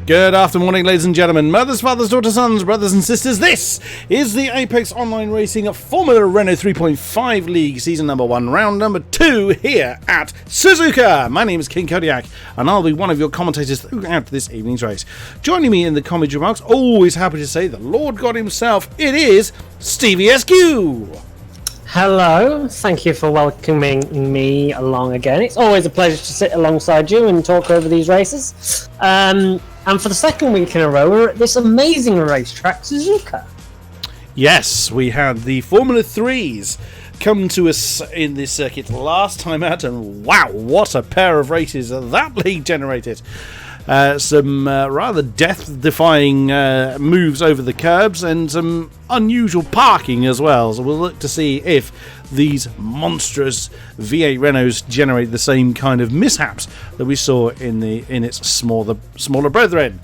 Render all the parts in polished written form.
Good afternoon, ladies and gentlemen, mothers, fathers, daughters, sons, brothers and sisters. This is the Apex Online Racing Formula Renault 3.5 League, season number 1, round number 2, here at Suzuka. My name is King-Kodiak, and I'll be one of your commentators throughout this evening's race. Joining me in the comedy remarks, always happy to say, the Lord God himself, it is Stevie SQ. Hello, thank you for welcoming me along again. It's always a pleasure to sit alongside you and talk over these races. And for the second week in a row, we're at this amazing racetrack, Suzuka. Yes, we had the Formula 3s come to us in this circuit last time out, and wow, what a pair of races that league generated. Some rather death-defying moves over the curbs and some unusual parking as well. So we'll look to see if these monstrous V8 Renaults generate the same kind of mishaps that we saw in its smaller brethren.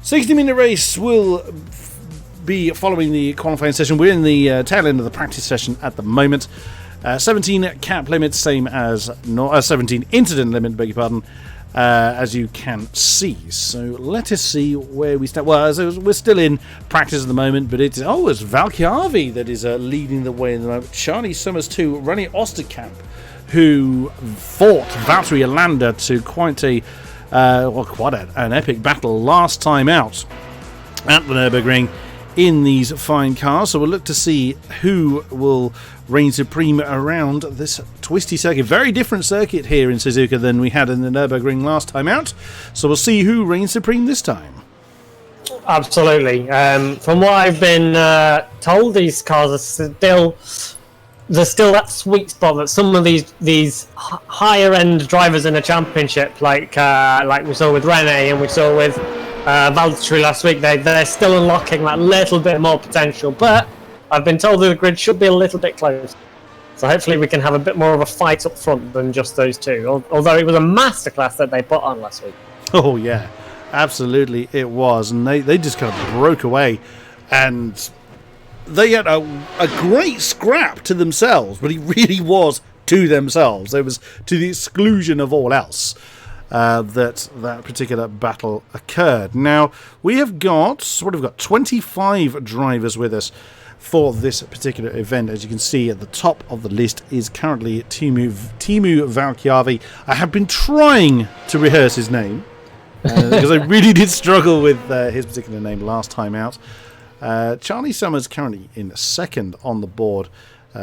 60-minute race will be following the qualifying session. We're in the tail end of the practice session at the moment. 17 cap limits, same as 17 incident limit, beg your pardon. As you can see. So let us see where we stand. Well, we're still in practice at the moment, but it's Valchiavi that is leading the way in the moment. Charlie Summers too, Ronnie Osterkamp, who fought Valtteri Alander to quite an epic battle last time out at the Nürburgring in these fine cars. So we'll look to see who will reign supreme around this twisty circuit. Very different circuit here in Suzuka than we had in the Nürburgring last time out. So we'll see who reigns supreme this time. Absolutely. From what I've been told, these cars are there's still that sweet spot that some of these higher end drivers in a championship, like we saw with Rene and we saw with Valtteri last week, they're still unlocking that little bit more potential, but I've been told that the grid should be a little bit close. So hopefully we can have a bit more of a fight up front than just those two, although it was a masterclass that they put on last week. Oh yeah, absolutely it was, and they just kind of broke away, and they had a great scrap to themselves, but it really was to themselves. It was to the exclusion of all else. That particular battle occurred. Now we've got 25 drivers with us for this particular event. As you can see at the top of the list is currently Timu Valchiavi. I have been trying to rehearse his name because I really did struggle with his particular name last time out. Charlie Summers currently in second on the board.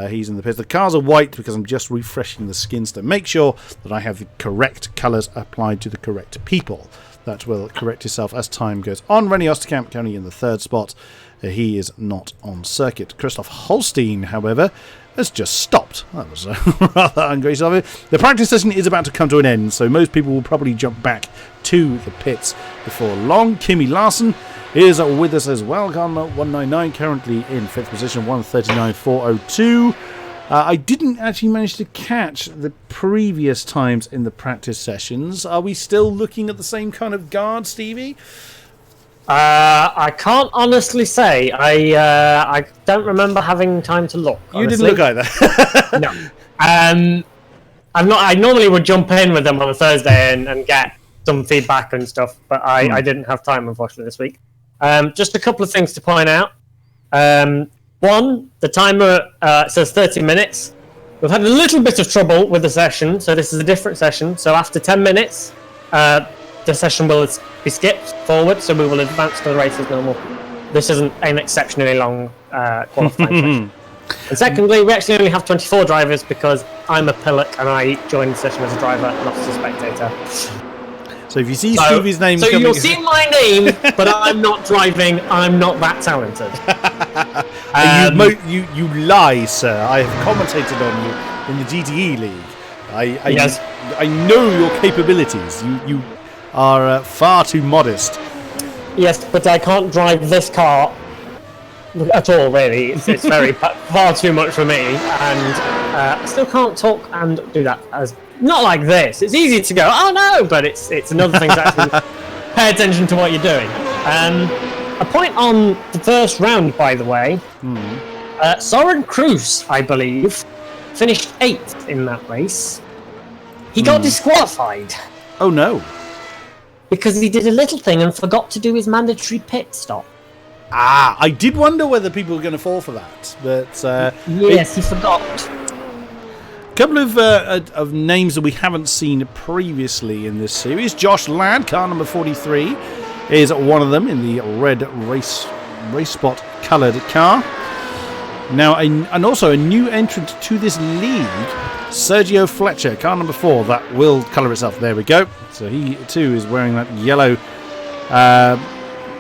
He's in the pits. The cars are white because I'm just refreshing the skins to make sure that I have the correct colours applied to the correct people. That will correct itself as time goes on. Rennie Osterkamp currently in the third spot. He is not on circuit. Christoph Holstein, however, has just stopped. That was rather ungracious of it. The practice session is about to come to an end, so most people will probably jump back to the pits before long. Kimi Larsen is with us as well. Karma 199 currently in 5th position, 139.402. I didn't actually manage to catch the previous times in the practice sessions. Are we still looking at the same kind of guard, Stevie? I can't honestly say. I don't remember having time to look. You didn't look either. No. I normally would jump in with them on a Thursday and get some feedback and stuff, but I didn't have time, unfortunately, this week. Just a couple of things to point out. One, the timer says 30 minutes. We've had a little bit of trouble with the session, so this is a different session. So after 10 minutes, the session will be skipped forward, so we will advance to the race as normal. This isn't an exceptionally long qualifying session. And secondly, we actually only have 24 drivers because I'm a pillock and I joined the session as a driver, not as a spectator. So if you see Stevie's name so coming... you'll see my name, but I'm not driving. I'm not that talented. You lie, sir. I have commentated on you in the GTE League. Yes. I know your capabilities. You are far too modest. Yes, but I can't drive this car at all, really. It's very far too much for me, and I still can't talk and do that as... Not like this. It's easy to go, oh no, but it's another thing to actually pay attention to what you're doing. A point on the first round, by the way. Soren Kroos, I believe, finished 8th in that race. He got disqualified. Oh no. because he did a little thing and forgot to do his mandatory pit stop. I did wonder whether people were going to fall for that, but yes, he forgot. A couple of names that we haven't seen previously in this series. Josh Ladd, car number 43, is one of them in the red race spot coloured car. Now, and also a new entrant to this league, Sergio Fletcher, car number 4. That will colour itself. There we go. So he too is wearing that yellow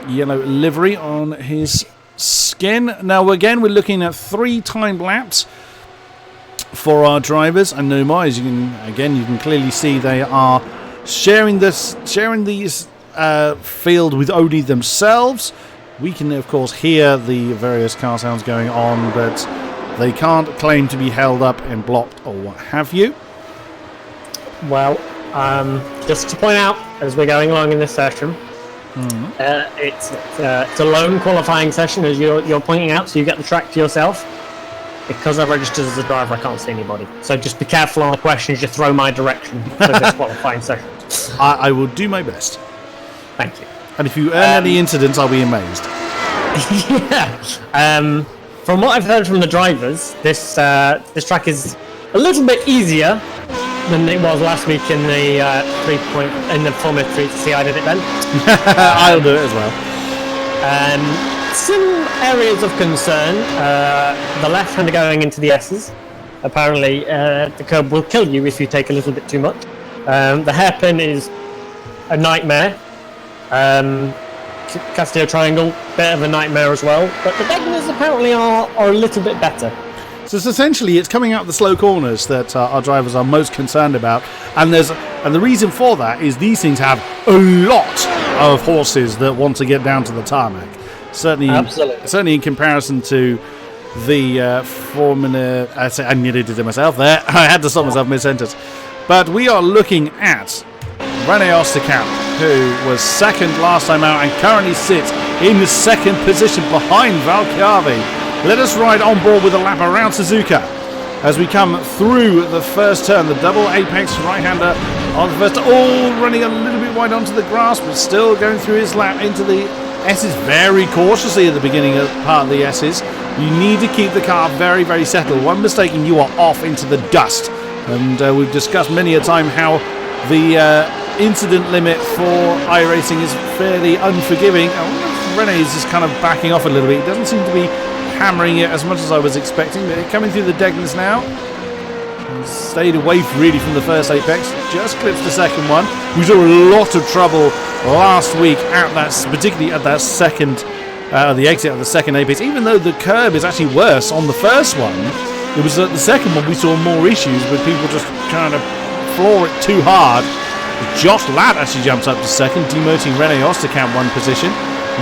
livery on his skin. Now, again, we're looking at 3 timed laps for our drivers, and no more. As you can clearly see, they are sharing these field with only themselves. We can, of course, hear the various car sounds going on, but they can't claim to be held up and blocked or what have you. Well, just to point out, as we're going along in this session, it's a lone qualifying session, as you're pointing out, so you get the track to yourself. Because I registered as a driver, I can't see anybody. So just be careful on the questions you throw my direction for this qualifying session. I will do my best. Thank you. And if you earn any incidents, I'll be amazed. Yeah. From what I've heard from the drivers, this track is a little bit easier than it was last week in the in the Formula 3. See, I did it then. I'll do it as well. Some areas of concern. The left-hander going into the S's. Apparently, the curb will kill you if you take a little bit too much. The hairpin is a nightmare. Castillo Triangle, bit of a nightmare as well. But the Degners apparently are a little bit better. So essentially, it's coming out the slow corners that our drivers are most concerned about, and the reason for that is these things have a lot of horses that want to get down to the tarmac. Certainly in comparison to the Formula... I nearly did it myself there. I had to stop myself mid-sentence. But we are looking at René Osterkamp, who was second last time out and currently sits in the second position behind Valchiavi. Let us ride on board with a lap around Suzuka as we come through the first turn. The double apex right-hander on the first, all running a little bit wide onto the grass, but still going through his lap into the S's very cautiously at the beginning of part of the S's. You need to keep the car very, very settled. One mistake and you are off into the dust. And we've discussed many a time how the incident limit for iRacing is fairly unforgiving. I wonder if René is just kind of backing off a little bit. He doesn't seem to be hammering it as much as I was expecting, but coming through the Degners now. Stayed away really from the first apex, just clips the second one. We saw a lot of trouble last week at that, particularly at that second, the exit of the second apex. Even though the curb is actually worse on the first one, it was at the second one we saw more issues with people just trying to floor it too hard. Josh Ladd actually jumps up to second, demoting René Osterkamp one position.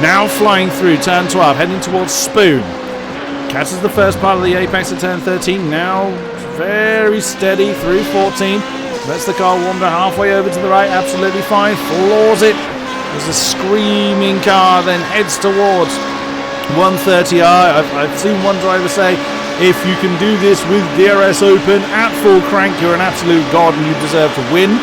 Now flying through turn 12, heading towards Spoon. Catches the first part of the apex at turn 13. Now very steady through 14. Lets the car wander halfway over to the right. Absolutely fine. Floors it. There's a screaming car. Then heads towards 130R. I've seen one driver say, if you can do this with DRS open at full crank, you're an absolute god and you deserve to win.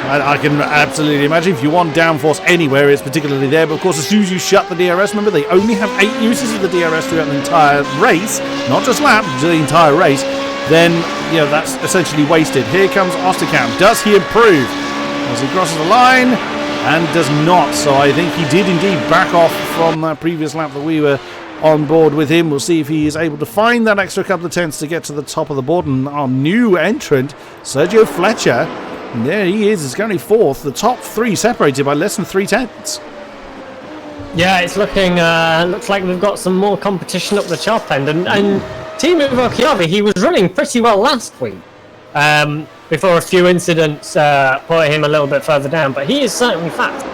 I can absolutely imagine if you want downforce anywhere, it's particularly there. But of course, as soon as you shut the DRS, remember they only have 8 uses of the DRS throughout the entire race, not just lap, the entire race. Then that's essentially wasted. Here comes Osterkamp. Does he improve as he crosses the line? And does not. So I think he did indeed back off from that previous lap that we were on board with him. We'll see if he is able to find that extra couple of tenths to get to the top of the board. And our new entrant, Sergio Fletcher. And there he is. It's currently fourth. The top 3 separated by less than 3 tenths. Yeah, it's looking looks like we've got some more competition up the sharp end. And Timo Valchiavi, he was running pretty well last week. Before a few incidents put him a little bit further down, but he is certainly fast.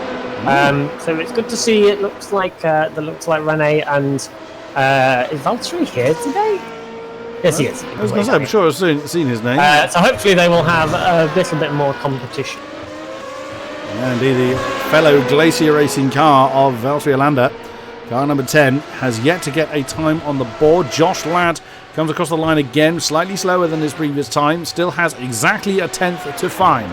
So it's good to see. It looks like René and is Valtteri here today? Yes, he is. I was going to say, I'm sure I've seen his name. So hopefully they will have a little bit more competition. Yeah, indeed, the fellow Glacier Racing car of Valtteri Alander, car number 10, has yet to get a time on the board. Josh Ladd comes across the line again, slightly slower than his previous time, still has exactly a tenth to find.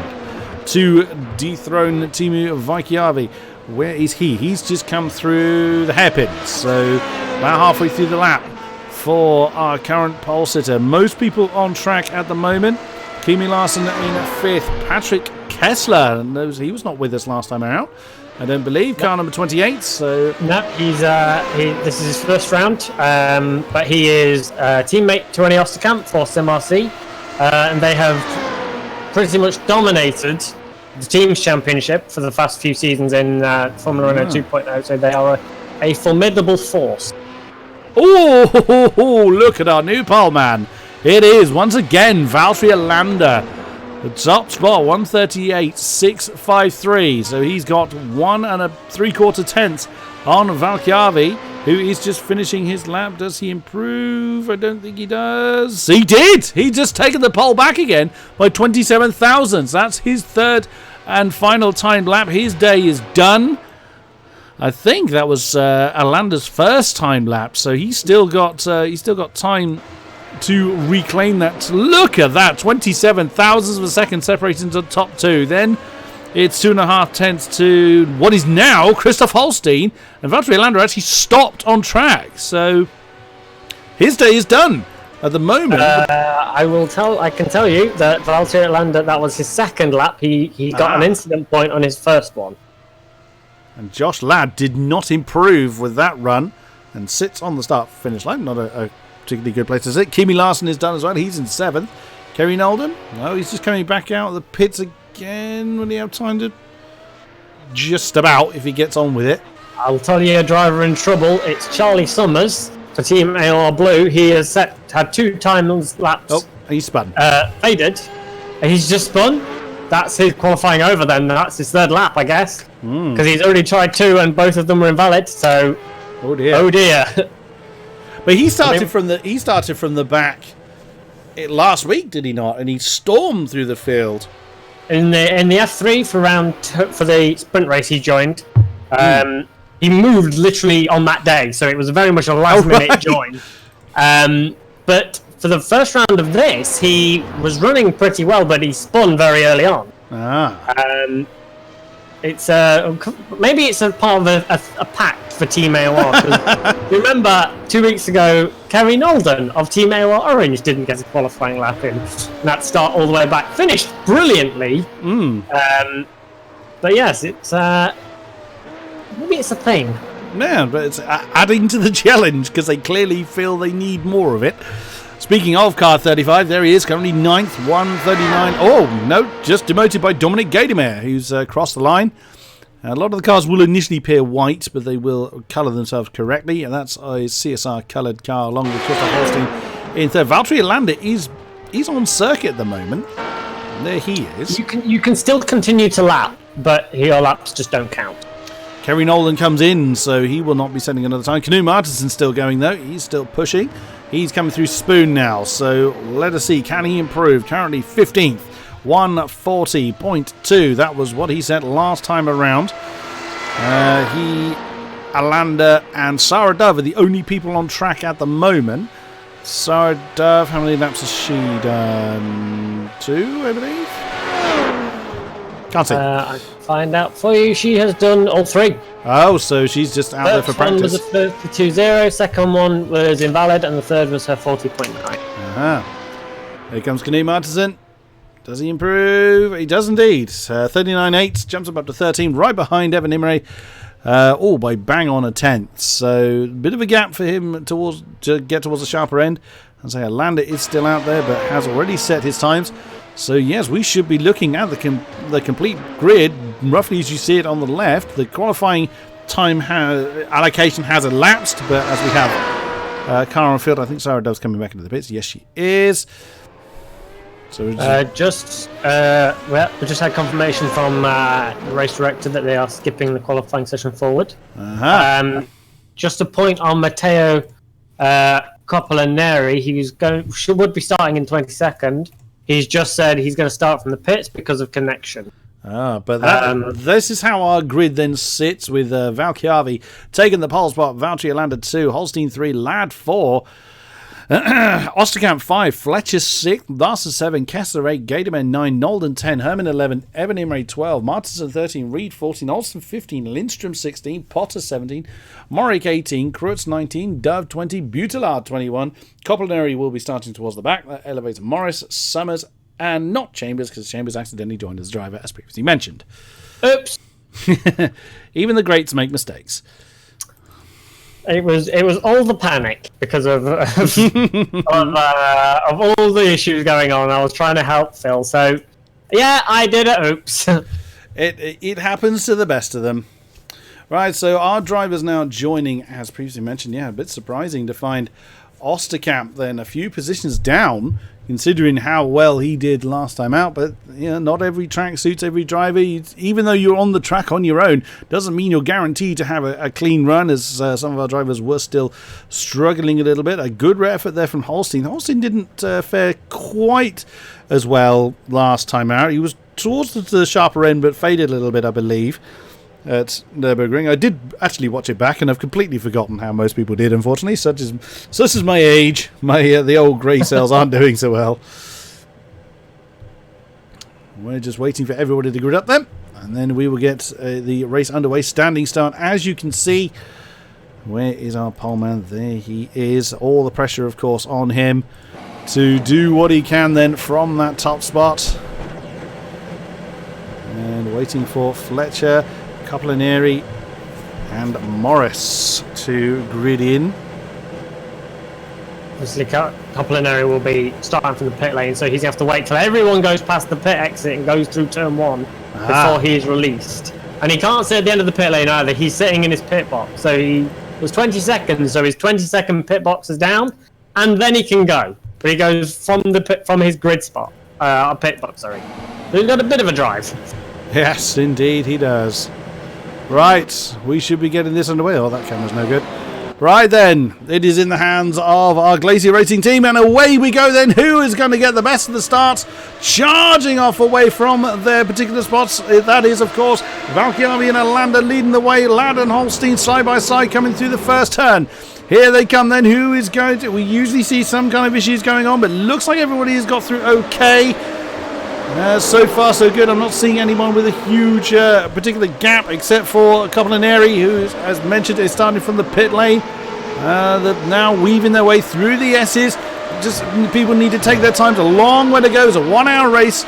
to dethrone Timu Vaikiavi. Where is he? He's just come through the hairpins. So about halfway through the lap for our current pole sitter. Most people on track at the moment. Kimi Larsen in 5th. Patrick Kessler. He was not with us last time out, I don't believe. Car number 28. So no, this is his first round, but he is teammate to René Osterkamp for SimRC, and they have pretty much dominated the team's championship for the past few seasons in Formula Renault 2.0. So they are a formidable force. Oh, look at our new pole man. It is once again Valtteri Alander. The top spot, 138.653. So he's got 1 3/4 tenths on Valchiavi, who is just finishing his lap. Does he improve? I don't think he does. He did! He just taken the pole back again by 27 thousandths. That's his 3rd and final timed lap. His day is done. I think that was Alander's first time lap, so he's still got time to reclaim that. Look at that, 27 thousandths of a second separating to the top 2. Then it's 2.5 tenths to what is now Christoph Holstein, and Valtteri Alander actually stopped on track. So his day is done at the moment. I can tell you that Valtteri Alander, that was his 2nd lap. He got an incident point on his 1st one. And Josh Ladd did not improve with that run and sits on the start-finish line. Not a particularly good place to sit. Kimi Larsen is done as well. He's in 7th. Kerry Nolden? No, he's just coming back out of the pits again. Will he have time to... Just about, if he gets on with it. I'll tell you a driver in trouble. It's Charlie Summers for Team AOR Blue. He has had 2 time laps. Oh, he's spun. Faded. And he's just spun. That's his qualifying over then. That's his 3rd lap, I guess. Because he's already tried 2 and both of them were invalid. So, oh dear. Oh dear. But he started from the back last week, did he not? And he stormed through the field. In the F3 for the sprint race he joined. He moved literally on that day, so it was very much a last minute join. But for the first round of this, he was running pretty well, but he spun very early on. It's maybe it's a part of a pact for Team AOR. Remember, 2 weeks ago, Kerry Nolden of Team AOR Orange didn't get a qualifying lap in. That start all the way back, finished brilliantly. But yes, it's maybe it's a thing. Yeah, but it's adding to the challenge because they clearly feel they need more of it. Speaking of car 35, there he is, currently 9th, 139. Oh, no, just demoted by Dominic Gaidemeyer, who's crossed the line. A lot of the cars will initially appear white, but they will colour themselves correctly, and that's a CSR coloured car along with Christoph Holstein in 3rd. Valtteri Alander is on circuit at the moment. There he is. You can still continue to lap, but your laps just don't count. Kerry Nolan comes in, so he will not be sending another time. Canoe Martinson's still going, though. He's still pushing. He's coming through Spoon now, so let us see. Can he improve? Currently 15th, 140.2. That was what he said last time around. Alander and Sarah Dove are the only people on track at the moment. Sarah Dove, how many laps has she done? 2, I believe? Can't see. I find out for you. She has done all 3. Oh, so she's just out there for practice. First one was a 32.0, second one was invalid, and the third was her 40.9. Here comes Canoe Martinson. Does he improve? He does indeed. 39.8, jumps up to 13, right behind Evan Imre. All by bang on a tenth. So a bit of a gap for him to get towards the sharper end. And say Alander is still out there, but has already set his times. So yes, we should be looking at the complete grid, roughly as you see it on the left. The qualifying time allocation has elapsed, but as we have car on field, I think Sarah Dove's coming back into the pits. Yes, she is. So we just had confirmation from the race director that they are skipping the qualifying session forward. Just a point on Matteo Coppola-Neri. He would be starting in 22nd. He's just said he's going to start from the pits because of connection. But this is how our grid then sits, with Valchiavi taking the pole spot, Valtteri Alander 2, Holstein 3, Ladd 4. Osterkamp 5, Fletcher 6, Larson 7, Kessler 8, Gatorman 9, Nolden 10, Herman 11, Evan Imre 12, Martinson 13, Reed 14, Olsen 15, Lindstrom 16, Potter 17, Morick 18, Kreutz 19, Dove 20, Butelard 21. Coplaneri will be starting towards the back. That elevates Morris, Summers, and not Chambers, because Chambers accidentally joined as driver, as previously mentioned. Oops. Even the greats make mistakes. It was all the panic because of all the issues going on. I was trying to help Phil, so yeah, I did it. Oops. It happens to the best of them. Right, so our driver's now joining, as previously mentioned. Yeah, a bit surprising to find Osterkamp then a few positions down, considering how well he did last time out. But not every track suits every driver. Even though you're on the track on your own, doesn't mean you're guaranteed to have a clean run, as some of our drivers were still struggling a little bit. A good effort there from Holstein. Holstein didn't fare quite as well last time out. He was towards the sharper end, but faded a little bit, I believe, at Nürburgring. I did actually watch it back, and I've completely forgotten how most people did, unfortunately. Such is my age. The old grey cells aren't doing so well. We're just waiting for everybody to grid up then, and then we will get the race underway. Standing start, as you can see. Where is our poleman? There he is. All the pressure, of course, on him to do what he can then from that top spot. And waiting for Fletcher, Coplaneri and Morris to grid in. Obviously, Coplaneri will be starting from the pit lane, so he's going to have to wait till everyone goes past the pit exit and goes through turn 1 before he is released. And he can't sit at the end of the pit lane either. He's sitting in his pit box. So he was 20 seconds, so his 20-second pit box is down, and then he can go. But he goes from his grid spot, pit box, sorry. So he's got a bit of a drive. Yes, indeed he does. Right, we should be getting this underway. Oh, that camera's no good. Right then, it is in the hands of our Glacier Racing team, and away we go then. Who is going to get the best of the starts? Charging off away from their particular spots. That is, of course, Valkyrie and Alanda leading the way. Ladd and Holstein side by side coming through the first turn. Here they come then. Who is going to... We usually see some kind of issues going on, but looks like everybody has got through okay. So far so good. I'm not seeing anyone with a huge particular gap, except for Coplaneri, who, as mentioned, is starting from the pit lane. They're now weaving their way through the S's. Just people need to take their time. It's a long way to go. It's a 1-hour race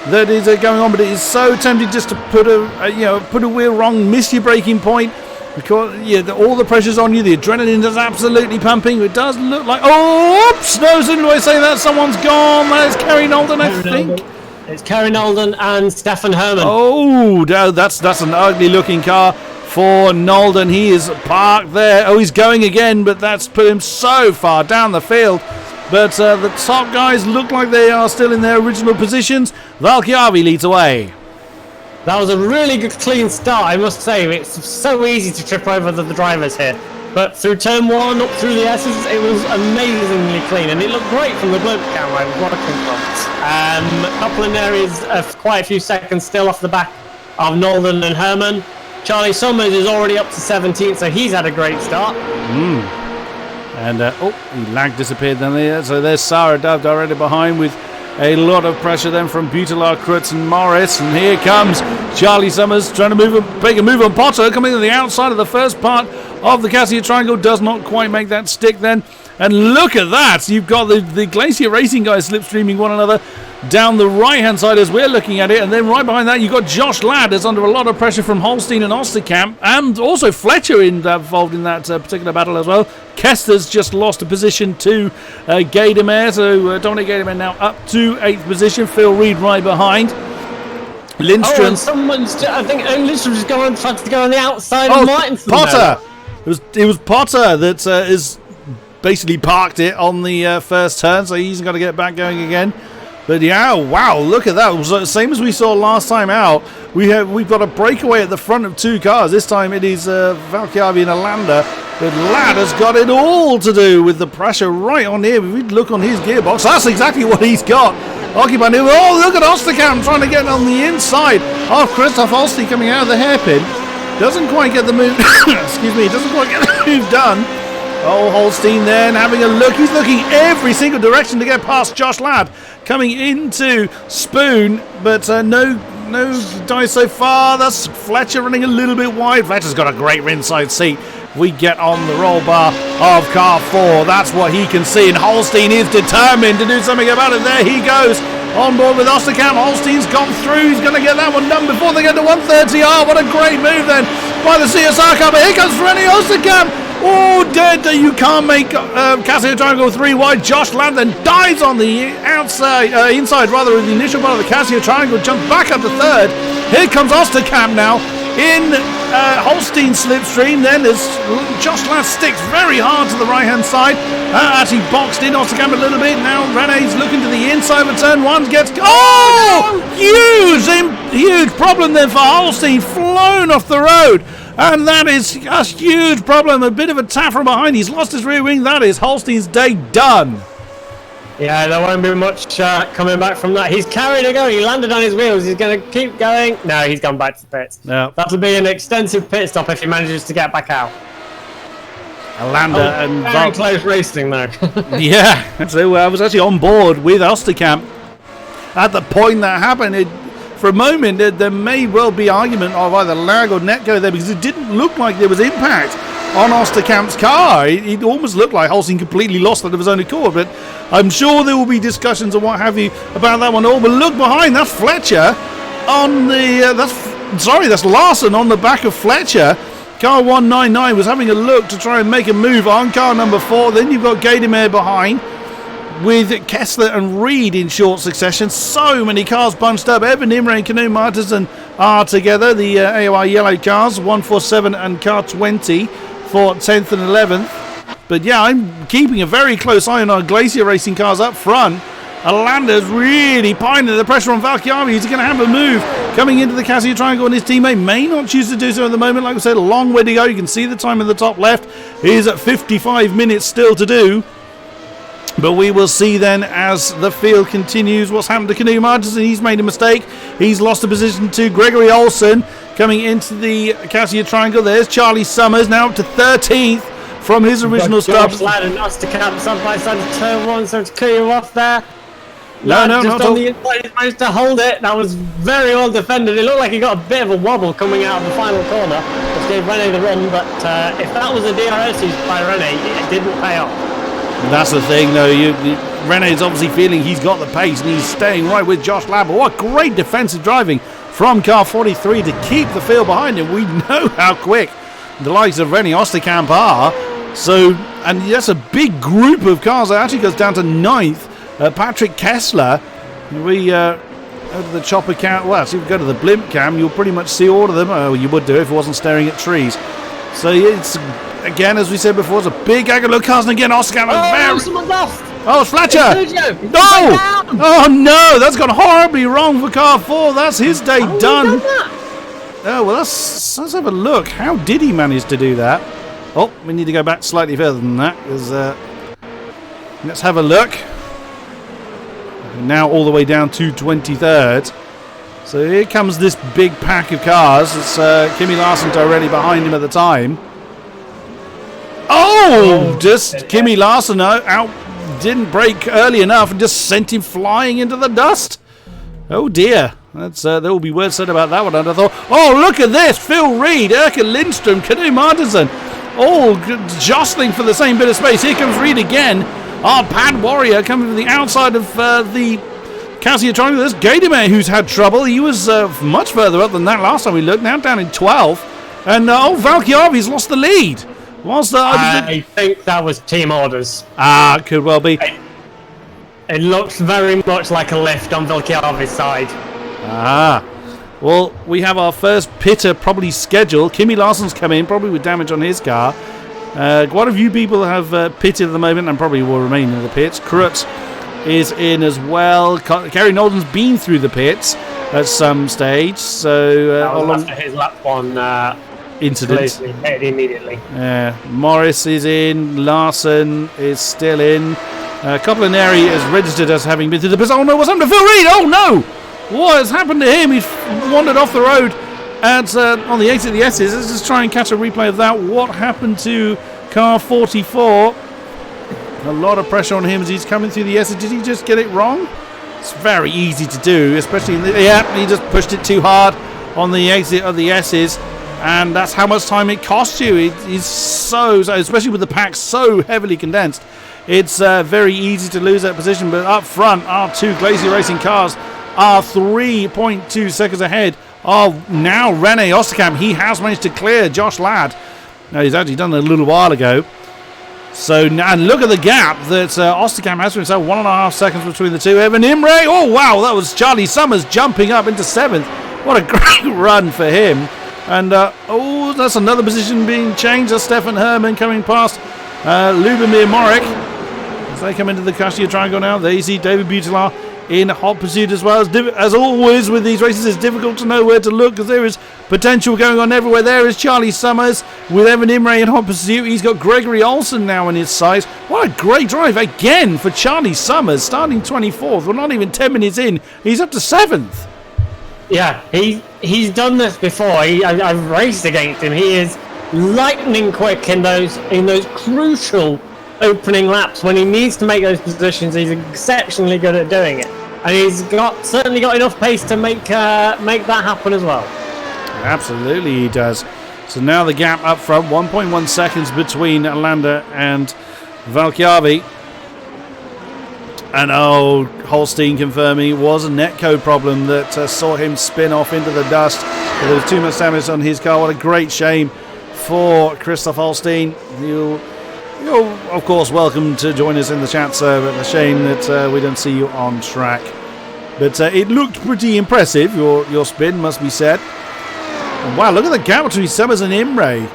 that is going on, but it is so tempting just to put a wheel wrong, miss your braking point, because all the pressure's on you. The adrenaline is absolutely pumping. It does look like... Oh, oops! No, as soon as I say that, someone's gone. That is Kerry Nolden, I think. It's Kerry Nolden and Stefan Herman. Oh, that's an ugly looking car for Nolden. He is parked there. Oh, he's going again, but that's put him so far down the field. But the top guys look like they are still in their original positions. Valkyrie leads away. That was a really good clean start, I must say. It's so easy to trip over the drivers here. But through turn 1, up through the S's, it was amazingly clean, and it looked great from the globe camera I was watching from. Coplaneri is quite a few seconds still off the back of Nolden and Herman. Charlie Summers is already up to 17th, so he's had a great start. And he lag disappeared then there. So there's Sarah Dove already behind with a lot of pressure then from Butelar, Kreutz and Morris. And here comes Charlie Summers trying to make a move on Potter, coming to the outside of the first part of the Cassia Triangle. Does not quite make that stick then. And look at that. You've got the Glacier Racing guys slipstreaming one another down the right-hand side as we're looking at it. And then right behind that, you've got Josh Ladd is under a lot of pressure from Holstein and Osterkamp. And also Fletcher involved in that particular battle as well. Kester's just lost a position to Gaydemer. So Dominic Gaydemer now up to 8th position. Phil Reed right behind. Lindstrom. Oh, and someone's... I think Lindstrom's tried to go on the outside of Martinson. Potter! It was Potter that is basically parked it on the first turn, so he's got to get back going again. But yeah, wow, look at that. It was the same as we saw last time out. We've got a breakaway at the front of 2 cars. This time it is Valkyrie and Alanda. But Ladd has got it all to do with the pressure right on here. If we look on his gearbox, that's exactly what he's got. Occupied him. Oh, look at Osterkamp trying to get on the inside of Christoph Holstein coming out of the hairpin. Doesn't quite get the move. Excuse me. Doesn't quite get the move done. Oh, Holstein then having a look. He's looking every single direction to get past Josh Ladd. Coming into Spoon, but no dice so far. That's Fletcher running a little bit wide. Fletcher's got a great inside seat. We get on the roll bar of car 4. That's what he can see, and Holstein is determined to do something about it. There he goes. On board with Osterkamp. Holstein's gone through. He's going to get that one done before they get to 130. Oh, what a great move then by the CSR car. But here comes René Osterkamp. Oh, dead. You can't make Casio Triangle 3 wide. Josh Ladd then dies on the inside rather, of the initial part of the Casio Triangle. Jumps back up to third. Here comes Osterkamp now in Holstein slipstream. Then as Josh Ladd sticks very hard to the right hand side. Actually boxed in Osterkamp a little bit. Now René's looking to the inside of turn 1. Gets huge problem there for Holstein. Flown off the road. And that is a huge problem. A bit of a tap from behind. He's lost his rear wing. That is Holstein's day done. Yeah, there won't be much coming back from that. He's carried it going. He landed on his wheels. He's going to keep going. No, he's gone back to the pits. No. That'll be an extensive pit stop if he manages to get back out. And very close racing though. Yeah, so I was actually on board with Osterkamp at the point that happened. For a moment, there may well be argument of either lag or netgo there, because it didn't look like there was impact on Osterkamp's car. It almost looked like Holstein completely lost that of his own accord, but I'm sure there will be discussions and what have you about that one all. But look behind, that's Fletcher on the that's Larson on the back of Fletcher. Car 199 was having a look to try and make a move on car number 4. Then you've got Gadamer behind, with Kessler and Reed in short succession. So many cars bunched up. Evan Imre and Canoe Martinson are together. The AOR yellow cars, 147 and car 20 for 10th and 11th. But yeah, I'm keeping a very close eye on our Glacier Racing cars up front. Alanda's really pining the pressure on Valchiavi. He's going to have a move coming into the Casio Triangle, and his teammate may not choose to do so at the moment. Like I said, a long way to go. You can see the time in the top left is at 55 minutes still to do. But we will see then as the field continues what's happened to Canoe Martinson. He's made a mistake. He's lost a position to Gregory Olsen coming into the Casio Triangle. There's Charlie Summers now up to 13th from his original stop. Ladd and Osterkamp side by side of turn 1, so to clear you off there. No, just not on the inside, he managed to hold it. That was very well defended. It looked like he got a bit of a wobble coming out of the final corner, which gave René the run. But if that was a DRS used by René, it didn't pay off. That's the thing, though. René's obviously feeling he's got the pace, and he's staying right with Josh Ladd. What great defensive driving from car 43 to keep the field behind him. We know how quick the likes of René Osterkamp are. So, and that's a big group of cars. It actually goes down to 9th. Patrick Kessler. We go to the chopper cam. Well, so if you go to the blimp cam, you'll pretty much see all of them. Oh, you would do if it wasn't staring at trees. So it's, again, as we said before, it's a big aggregate cars, and again, Osterkamp. Someone's off. Oh, it's Fletcher. No! Oh no, that's gone horribly wrong for car 4. That's his day done. Oh well, let's have a look. How did he manage to do that? Oh, we need to go back slightly further than that, because let's have a look. Now all the way down to 23rd. So here comes this big pack of cars. It's Kimi Larson directly behind him at the time. Oh, just Kimi Larson out, didn't brake early enough and just sent him flying into the dust. Oh dear. That's there will be words said about that one. And I thought, oh look at this, Phil Reed, Erkan Lindstrom, Canoe Martinson, all jostling for the same bit of space. Here comes Reed again. Our Pad Warrior coming from the outside of the Casio Triangle. There's Gadamer, who's had trouble. He was much further up than that last time we looked. Now down in 12th. And Valchiavi's lost the lead. I think that was team orders. Ah, could well be. It looks very much like a lift on Valchiavi's side. Ah. Well, we have our first pitter probably scheduled. Kimi Larson's come in, probably with damage on his car. Quite a few people have pitted at the moment and probably will remain in the pits. Crutz is in as well. Kerry Nolden's been through the pits at some stage. So that was after his lap 1 incident. Immediately. Morris is in. Larson is still in. Coplaneri is registered as having been through the pits. Oh no, what's happened to Phil Reed? Oh no! What has happened to him? He's wandered off the road on the exit of the S's. Let's just try and catch a replay of that. What happened to car 44. A lot of pressure on him as he's coming through the S's. Did he just get it wrong? It's very easy to do, especially in the... Yeah, he just pushed it too hard on the exit of the S's. And that's how much time it costs you. It is so, especially with the pack so heavily condensed. It's very easy to lose that position. But up front, our two Glacier Racing cars are 3.2 seconds ahead of now René Osterkamp. He has managed to clear Josh Ladd. Now, he's actually done it a little while ago. So, now look at the gap that Osterkamp has for himself. 1.5 seconds between the two. Evan Imre. Oh, wow. That was Charlie Summers jumping up into 7th. What a great run for him. And, oh, that's another position being changed. That's Stefan Herman coming past Lubomir Morik. As they come into the Cassia Triangle now, there you see David Butelaar in hot pursuit as well. As always with these races, it's difficult to know where to look because there is potential going on everywhere. There is Charlie Summers with Evan Imre in hot pursuit. He's got Gregory Olsen now in his sights. What a great drive again for Charlie Summers, starting 24th. We're not even 10 minutes in. He's up to 7th. Yeah, he's done this before. I've raced against him. He is lightning quick in those crucial opening laps when he needs to make those positions. He's exceptionally good at doing it, and he's certainly got enough pace to make that happen as well. Absolutely, he does. So now the gap up front, 1.1 seconds between Landa and Valkjavi. And Holstein confirming it was a netcode problem that saw him spin off into the dust. There was too much damage on his car. What a great shame for Christoph Holstein. You're of course welcome to join us in the chat, sir, but a shame that we don't see you on track. But it looked pretty impressive, your spin, must be said. And wow, look at the gap between Summers and Imre.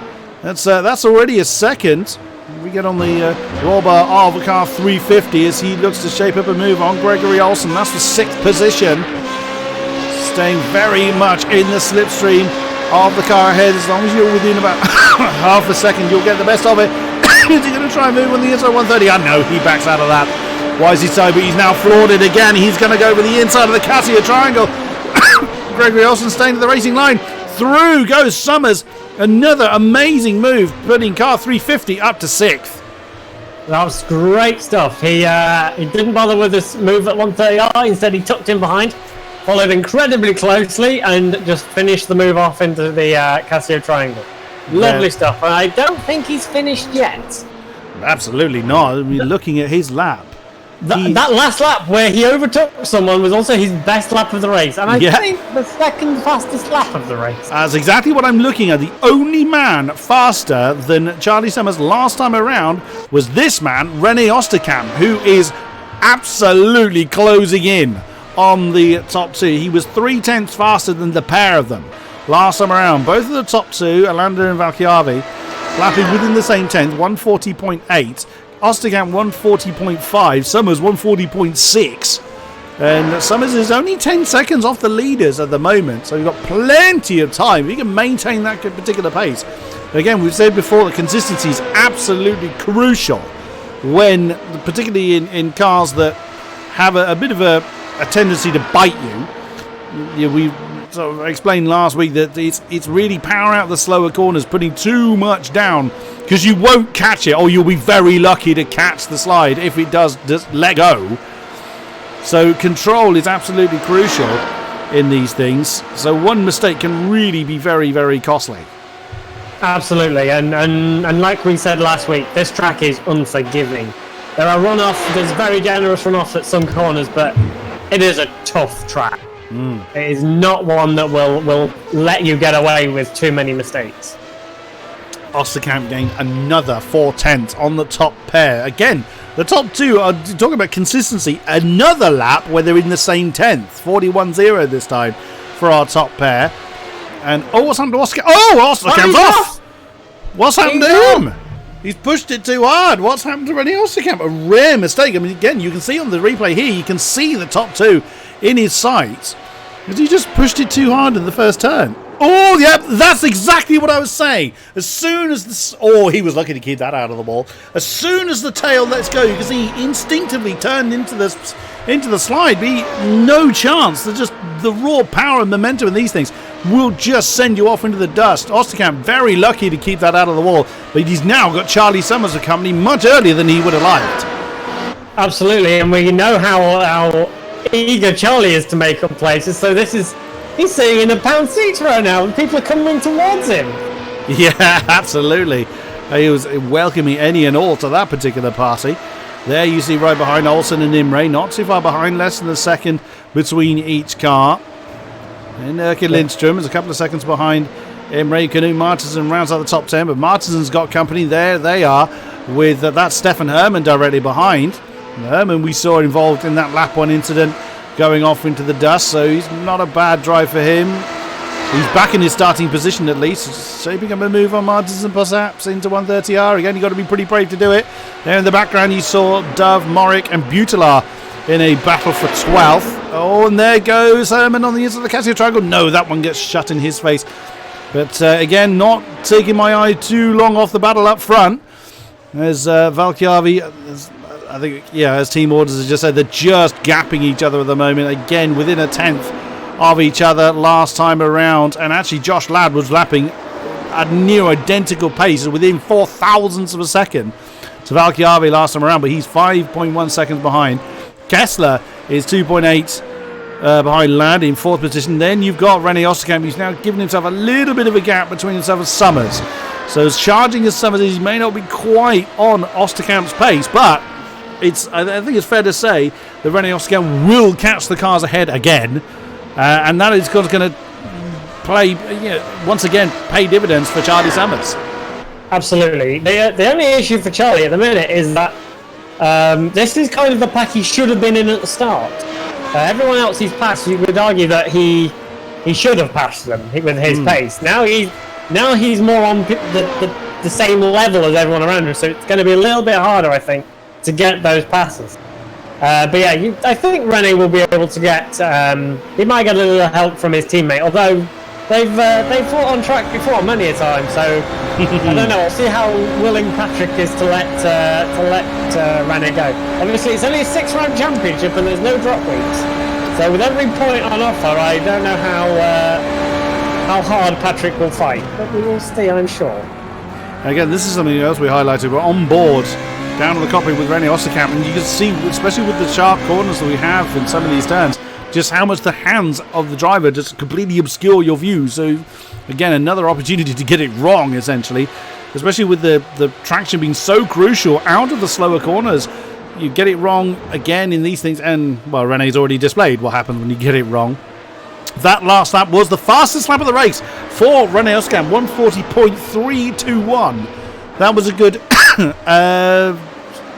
That's already a second. We get on the Robert of car 350 as he looks to shape up a move on Gregory Olsen. That's the 6th position. Staying very much in the slipstream of the car ahead. As long as you're within about half a second, you'll get the best of it. Is he going to try and move on the inside 130? I know he backs out of that. Why is he so? But he's now floored it again. He's going to go over the inside of the Cassia Triangle. Gregory Olsen staying to the racing line. Through goes Summers. Another amazing move, putting car 350 up to 6th. That was great stuff. He didn't bother with this move at 130R. Instead, he tucked in behind, followed incredibly closely, and just finished the move off into the Cassia Triangle. Lovely stuff. And I don't think he's finished yet. Absolutely not. I mean, looking at his lap. That last lap where he overtook someone was also his best lap of the race. And I think the second fastest lap of the race. That's exactly what I'm looking at. The only man faster than Charlie Summers last time around was this man, René Osterkamp, who is absolutely closing in on the top two. He was 0.3 faster than the pair of them last time around. Both of the top two, Alanda and Valkjavi, lapping within the same 10th, 140.8. Osterkamp 140.5, Summers 140.6, and Summers is only 10 seconds off the leaders at the moment, so we've got plenty of time. We can maintain that particular pace. Again, we've said before that consistency is absolutely crucial when, particularly in cars that have a bit of a tendency to bite you. We sort of explained last week that it's really power out the slower corners, putting too much down, because you won't catch it, or you'll be very lucky to catch the slide if it does just let go. So control is absolutely crucial in these things. So one mistake can really be very, very costly. Absolutely, and like we said last week, this track is unforgiving. There are runoffs, there's very generous runoffs at some corners, but it is a tough track. It is not one that will let you get away with too many mistakes. Osterkamp gained another 4/10 on the top pair. Again, the top two are talking about consistency. Another lap where they're in the same 10th. 41.0 this time for our top pair. And what's happened to Osterkamp? Osterkamp's off! What's happened to him? He's pushed it too hard. What's happened to René Osterkamp? A rare mistake. I mean, again, you can see on the replay here, you can see the top two in his sights. Because he just pushed it too hard in the first turn. Oh, yep, that's exactly what I was saying. As soon as he was lucky to keep that out of the wall. As soon as the tail lets go, you can see he instinctively turned into the slide. No chance. There's just the raw power and momentum in these things. will just send you off into the dust. Osterkamp very lucky to keep that out of the wall, but he's now got Charlie Summers' company much earlier than he would have liked. Absolutely, and we know how eager Charlie is to make up places, so he's sitting in a pound seat right now, and people are coming towards him. Yeah, absolutely. He was welcoming any and all to that particular party. There you see right behind Olsen and Imre, not too far behind, less than a second between each car. And Erkin Lindström is a couple of seconds behind Imre. Knut Martinsen rounds out the top 10, but Martinsen's got company. There they are with that's Stefan Hermann directly behind. Hermann we saw involved in that lap 1 incident going off into the dust, so he's not a bad drive for him. He's back in his starting position at least, shaping up a move on Martinsen perhaps into 130R. Again, you've got to be pretty brave to do it. There in the background you saw Dove, Morik and Butelaar in a battle for 12th. Oh, and there goes Hermann on the inside of the Casio Triangle. No, that one gets shut in his face. But again, not taking my eye too long off the battle up front. As Valkjavi, I think, yeah, as team orders has just said, they're just gapping each other at the moment. Again, within a 10th of each other last time around. And actually, Josh Ladd was lapping at near identical pace, within 4 thousandths of a second to Valkjavi last time around, but he's 5.1 seconds behind. Kessler is 2.8 behind Ladd in 4th position. Then you've got René Osterkamp, who's now given himself a little bit of a gap between himself and Summers. So as charging as Summers is, he may not be quite on Osterkamp's pace, but I think it's fair to say that René Osterkamp will catch the cars ahead again, and that is going to play, once again, pay dividends for Charlie Summers. Absolutely. The only issue for Charlie at the minute is that this is kind of the pack he should have been in at the start. Everyone else he's passed, you would argue that he should have passed them with his pace. Now he's more on the same level as everyone around him, so it's going to be a little bit harder, I think, to get those passes. But yeah, I think René will be able to get. He might get a little help from his teammate, although they've fought on track before many a time. So I don't know. We'll see how willing Patrick is to let René go. Obviously, it's only a 6-round championship and there's no drop weeks. So with every point on offer, I don't know how hard Patrick will fight, but we will see, I'm sure. Again, this is something else we highlighted. We're on board down to the cockpit with René Osterkamp, and you can see, especially with the sharp corners that we have in some of these turns, just how much the hands of the driver just completely obscure your view. So again, another opportunity to get it wrong, essentially, especially with the traction being so crucial out of the slower corners. You get it wrong again in these things, and well, René's already displayed what happens when you get it wrong. That last lap was the fastest lap of the race for René Osterkamp, 140.321. That was a good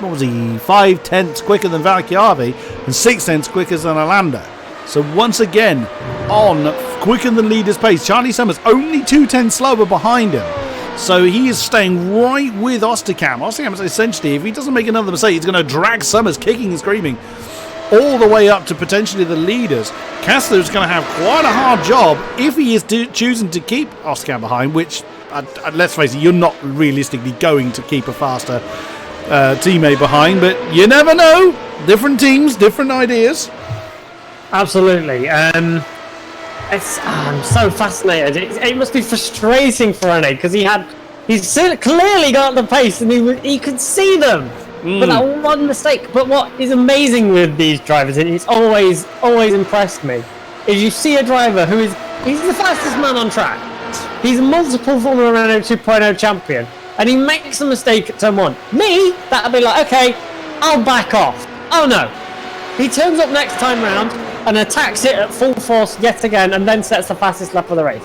what was he, 5/10 quicker than Valkjavi and 6/10 quicker than Alander. So once again, on quicker than leader's pace. Charlie Summers only 2/10 slower behind him. So he is staying right with Osterkamp. Osterkamp is essentially, if he doesn't make another mistake, he's going to drag Summers kicking and screaming all the way up to potentially the leaders. Kessler is going to have quite a hard job if he is choosing to keep Osterkamp behind, which, let's face it, you're not realistically going to keep a faster teammate behind, but you never know. Different teams, different ideas. Absolutely. I'm so fascinated. It must be frustrating for René because he's clearly got the pace and he could see them. But that one mistake. But what is amazing with these drivers, and it's always impressed me, is you see a driver he's the fastest man on track. He's a multiple Formula Renault 2.0 champion, and he makes a mistake at turn 1. Me, that'd be like, okay, I'll back off. Oh no. He turns up next time round and attacks it at full force yet again, and then sets the fastest lap of the race.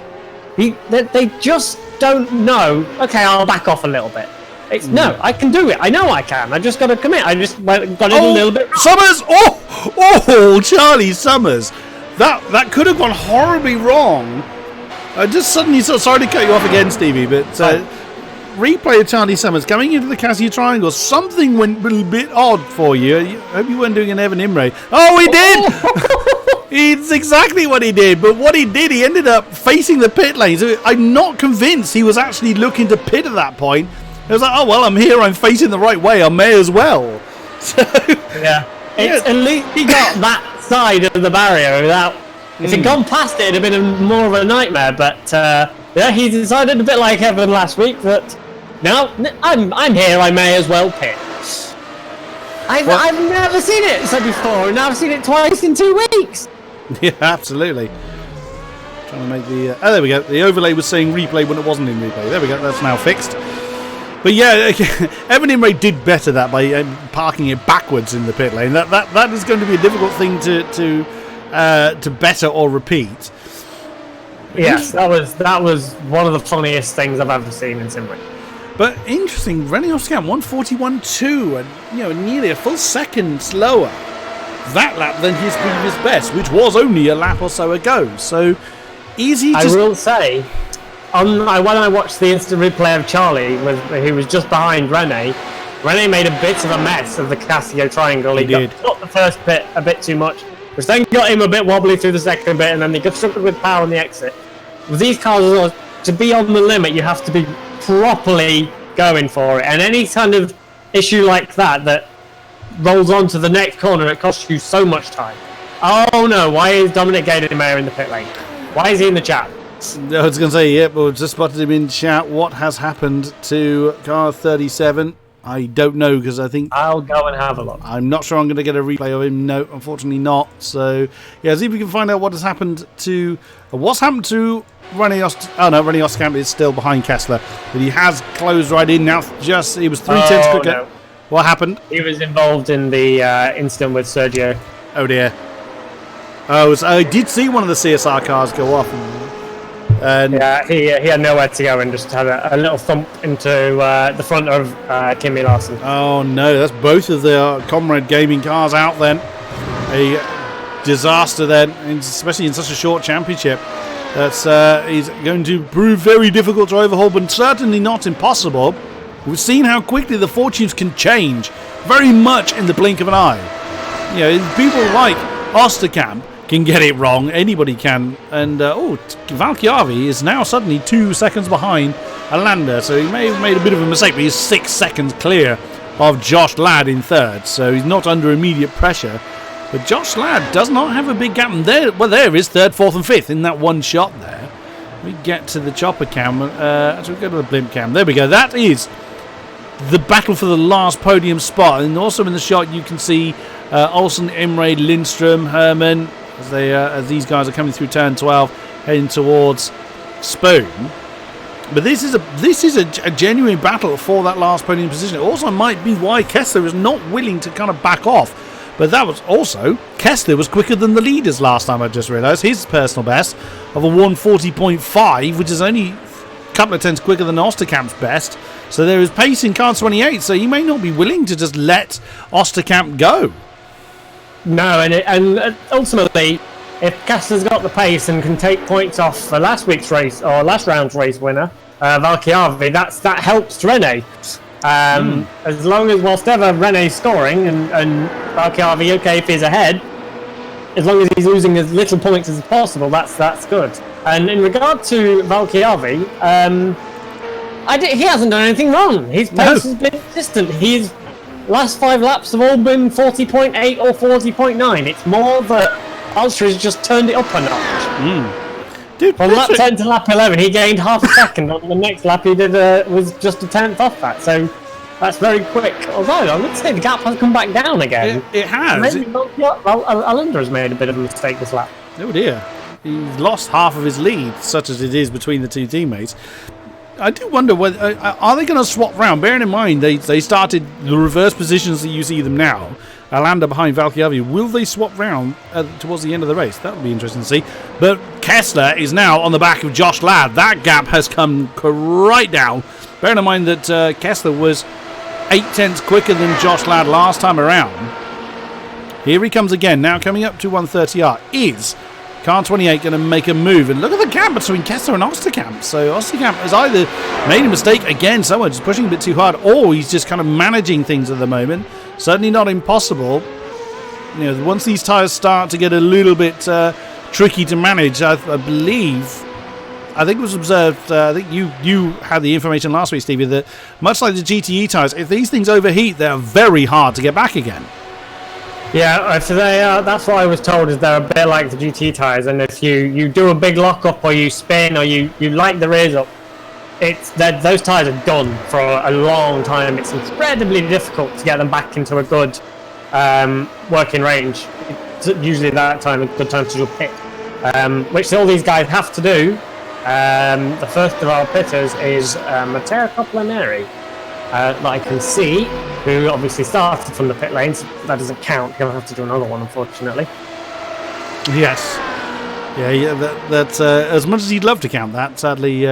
They just don't know, okay, I'll back off a little bit. No, I can do it. I know I can. I just got to commit. I just got it a little bit wrong. Summers! Oh, Charlie Summers. That could have gone horribly wrong. I just suddenly, sorry to cut you off again, Stevie, but replay of Charlie Summers coming into the Casio Triangle. Something went a little bit odd for you. I hope you weren't doing an Evan Imre. Oh, he did! It's exactly what he did. But what he did, he ended up facing the pit lanes. I'm not convinced he was actually looking to pit at that point. It was like, oh, well, I'm here. I'm facing the right way. I may as well. So, yeah. At least he got that side of the barrier without If he'd gone past it, it'd have been more of a nightmare. But yeah, he decided a bit like Evan last week that no, I'm here. I may as well pit. I've never seen it said before, and now I've seen it twice in 2 weeks. Yeah, absolutely. Trying to make the oh, there we go. The overlay was saying replay when it wasn't in replay. There we go. That's now fixed. But yeah, Evan Imre did better that by parking it backwards in the pit lane. That is going to be a difficult thing to better or repeat. Yes, that was one of the funniest things I've ever seen in sim racing. But interesting, Renault Oscar 141.2 and nearly a full second slower that lap than his previous best, which was only a lap or so ago. So easy. I will say, when I watched the instant replay of Charlie, who was just behind Rene made a bit of a mess of the Casio triangle. He got the first bit a bit too much, which then got him a bit wobbly through the second bit, and then he got struggled with power on the exit. With these cars, to be on the limit, you have to be properly going for it, and any kind of issue like that rolls on to the next corner, it costs you so much time. Oh no, why is Dominic Gaidenmayer in the pit lane? Why is he in the chat? I was going to say, yep, we've just spotted him in chat. What has happened to car 37? I don't know, because I think I'll go and have a look. I'm not sure I'm going to get a replay of him. No, unfortunately not. So yeah, see if we can find out what has happened to René Oskamp is still behind Kessler, but he has closed right in now. He was 3 tenths quicker. No. What happened? He was involved in the incident with Sergio. Oh dear. Oh, so I did see one of the CSR cars go off. And yeah, he had nowhere to go and just had a little thump into the front of Kimi Larson. Oh no, that's both of the Comrade Gaming cars out then. A disaster then, especially in such a short championship. That's is going to prove very difficult to overhaul, but certainly not impossible. We've seen how quickly the fortunes can change, very much in the blink of an eye. People like Osterkamp can get it wrong, anybody can. And Valchiavi is now suddenly 2 seconds behind Alander, so he may have made a bit of a mistake, but he's 6 seconds clear of Josh Ladd in third, so he's not under immediate pressure. But Josh Ladd does not have a big gap, and there is third, fourth and fifth in that one shot there. We get to the chopper cam, actually we go to the blimp cam, there we go. That is the battle for the last podium spot, and also in the shot you can see Olsen, Imre, Lindstrom, Herman, as these guys are coming through turn 12, heading towards Spoon. But this is a genuine battle for that last podium position. It also might be why Kessler is not willing to kind of back off. But that was also, Kessler was quicker than the leaders last time, I just realised. His personal best of a 140.5, which is only a couple of tenths quicker than Osterkamp's best. So there is pace in car 28, so he may not be willing to just let Osterkamp go. No, and ultimately, if Kessler's got the pace and can take points off for last week's race, or last round's race winner, Valchiavi, that helps René. As long as, whilst ever René's scoring, and Valchiavi, okay, if he's ahead, as long as he's losing as little points as possible, that's good. And in regard to Valchiavi, he hasn't done anything wrong. His pace has been consistent. His last 5 laps have all been 40.8 or 40.9. It's more that Alstra's just turned it up a notch. Dude, from lap 10 to lap 11, he gained half a second. On the next lap, he was just a tenth off that. So that's very quick. Although I would say the gap has come back down again. It has. Maybe Alander has made a bit of a mistake this lap. Oh dear. He's lost half of his lead, such as it is between the two teammates. I do wonder whether are they going to swap round? Bearing in mind they started the reverse positions that you see them now. Alander behind Valchiavi. Will they swap round towards the end of the race? That would be interesting to see. But Kessler is now on the back of Josh Ladd. That gap has come right down. Bearing in mind that Kessler was 8 tenths quicker than Josh Ladd last time around. Here he comes again. Now coming up to 130R. Is car 28 going to make a move? And look at the gap between Kessler and Osterkamp. So Osterkamp has either made a mistake again, someone just pushing a bit too hard, or he's just kind of managing things at the moment. Certainly not impossible. Once these tyres start to get a little bit tricky to manage, I think it was observed, I think you had the information last week, Stevie, that much like the GTE tyres, if these things overheat, they're very hard to get back again. Yeah, so that's what I was told, is they're a bit like the GT tyres, and if you do a big lock-up or you spin or you light the rears up, it's that those tyres are done for a long time. It's incredibly difficult to get them back into a good working range. It's usually that time a good time to do a pit, which all these guys have to do. The first of our pitters is Matteo Coppolaneri, that I can see, who obviously started from the pit lanes. That doesn't count. He'll have to do another one, unfortunately. Yes. Yeah. That as much as he'd love to count that, sadly,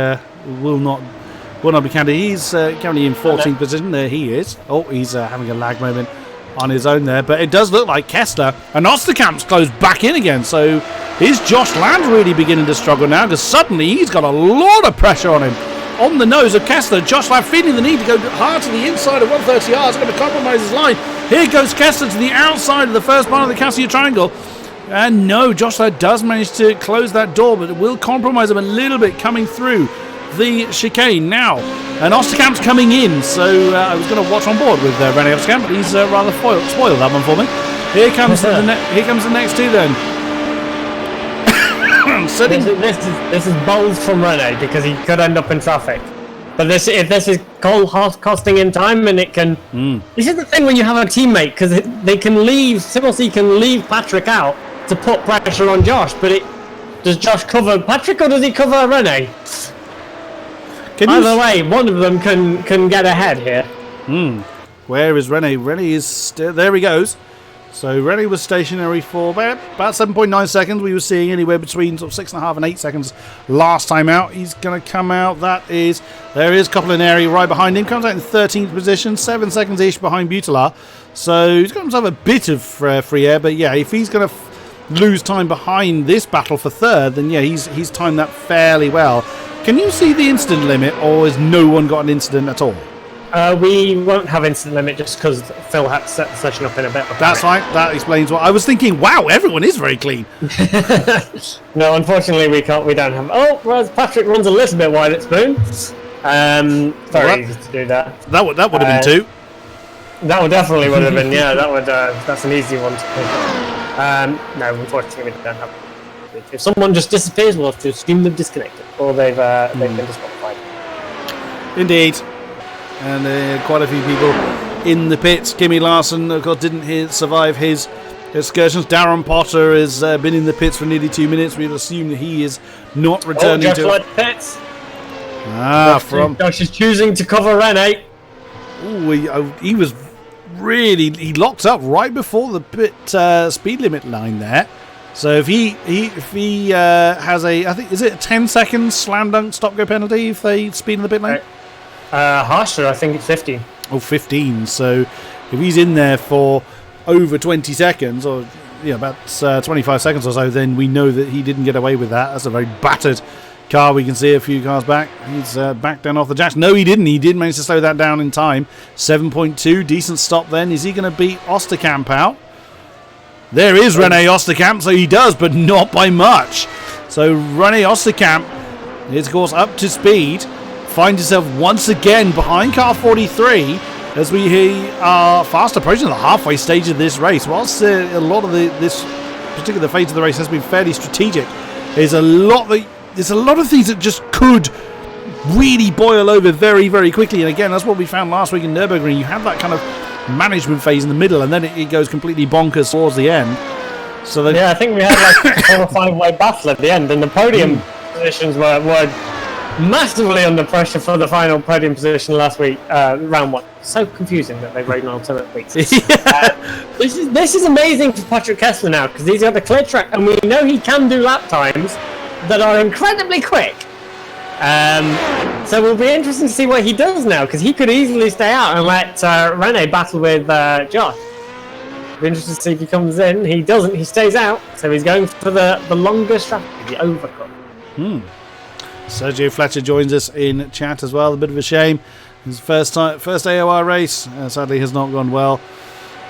will not be counted. He's currently in 14th position. There he is. Oh, he's having a lag moment on his own there. But it does look like Kessler and Osterkamp's closed back in again. So is Josh Land really beginning to struggle now? Because suddenly he's got a lot of pressure on him. On the nose of Kessler, Josh Land feeling the need to go hard to the inside of 130 yards, going to compromise his line. Here goes Kessler to the outside of the first part of the Cassia Triangle. And no, Josh Land does manage to close that door, but it will compromise him a little bit coming through the chicane now. And Osterkamp's coming in, so I was going to watch on board with René Osterkamp, but he's rather spoiled that one for me. Here comes the next two then. This is bold from René, because he could end up in traffic. But if this is costing him time, and it can. This is the thing when you have a teammate, because they can leave. Simulsi can leave Patrick out to put pressure on Josh, but does Josh cover Patrick or does he cover René? Either way, one of them can get ahead here. Where is René? René is still there. He goes. So René was stationary for about 7.9 seconds. We were seeing anywhere between sort of 6.5 and 8 seconds last time out. He's going to come out. There is Coppolaneri right behind him. Comes out in 13th position, 7 seconds-ish behind Butala. So he's got himself a bit of free air. But yeah, if he's going to lose time behind this battle for third, then yeah, he's timed that fairly well. Can you see the incident limit, or has no one got an incident at all? We won't have instant limit just because Phil had to set the session up in a bit. That's right. That explains what I was thinking. Wow, everyone is very clean. No, unfortunately, we can't. We don't have. Oh, whereas Patrick runs a little bit wide at Spoon. Very easy to do that. That would have been two. That would definitely have been. Yeah, that would. That's an easy one to pick up. No, unfortunately, we don't have. If someone just disappears, we'll have to assume they've disconnected, or they've been disqualified. Indeed. And quite a few people in the pits. Kimi Larson, of course, didn't survive his excursions. Darren Potter has been in the pits for nearly 2 minutes. We'd assume that he is not returning to like pits. Josh is choosing to cover René. He was really, he locked up right before the pit speed limit line there. So if he has I think, is it a 10-second slam dunk stop go penalty if they speed in the pit lane? Harsher, I think it's 15. Oh, 15. So if he's in there for over 20 seconds, or about 25 seconds or so, then we know that he didn't get away with that. That's a very battered car. We can see a few cars back. He's back down off the jacks. No, he didn't. He did manage to slow that down in time. 7.2. Decent stop then. Is he going to beat Osterkamp out? There is René Osterkamp, so he does, but not by much. So René Osterkamp is, of course, up to speed. Finds himself once again behind car 43 as we are fast approaching the halfway stage of this race. Whilst a lot of this particular phase of the race has been fairly strategic, there's a lot of things that just could really boil over very, very quickly. And again, that's what we found last week in Nürburgring. You have that kind of management phase in the middle, and then it goes completely bonkers towards the end. So I think we had like a 4 or 5 way battle at the end, and the podium positions were massively under pressure for the final podium position last week, round 1. So confusing that they rode on alternate weeks. This is amazing for Patrick Kessler now, because he's got a clear track, and we know he can do lap times that are incredibly quick. So it'll be interesting to see what he does now, because he could easily stay out and let René battle with Josh. It'll be interesting to see if he comes in. He doesn't. He stays out, so he's going for the longer strategy, the overcut. Sergio Fletcher joins us in chat as well. A bit of a shame. His first AOR race sadly has not gone well.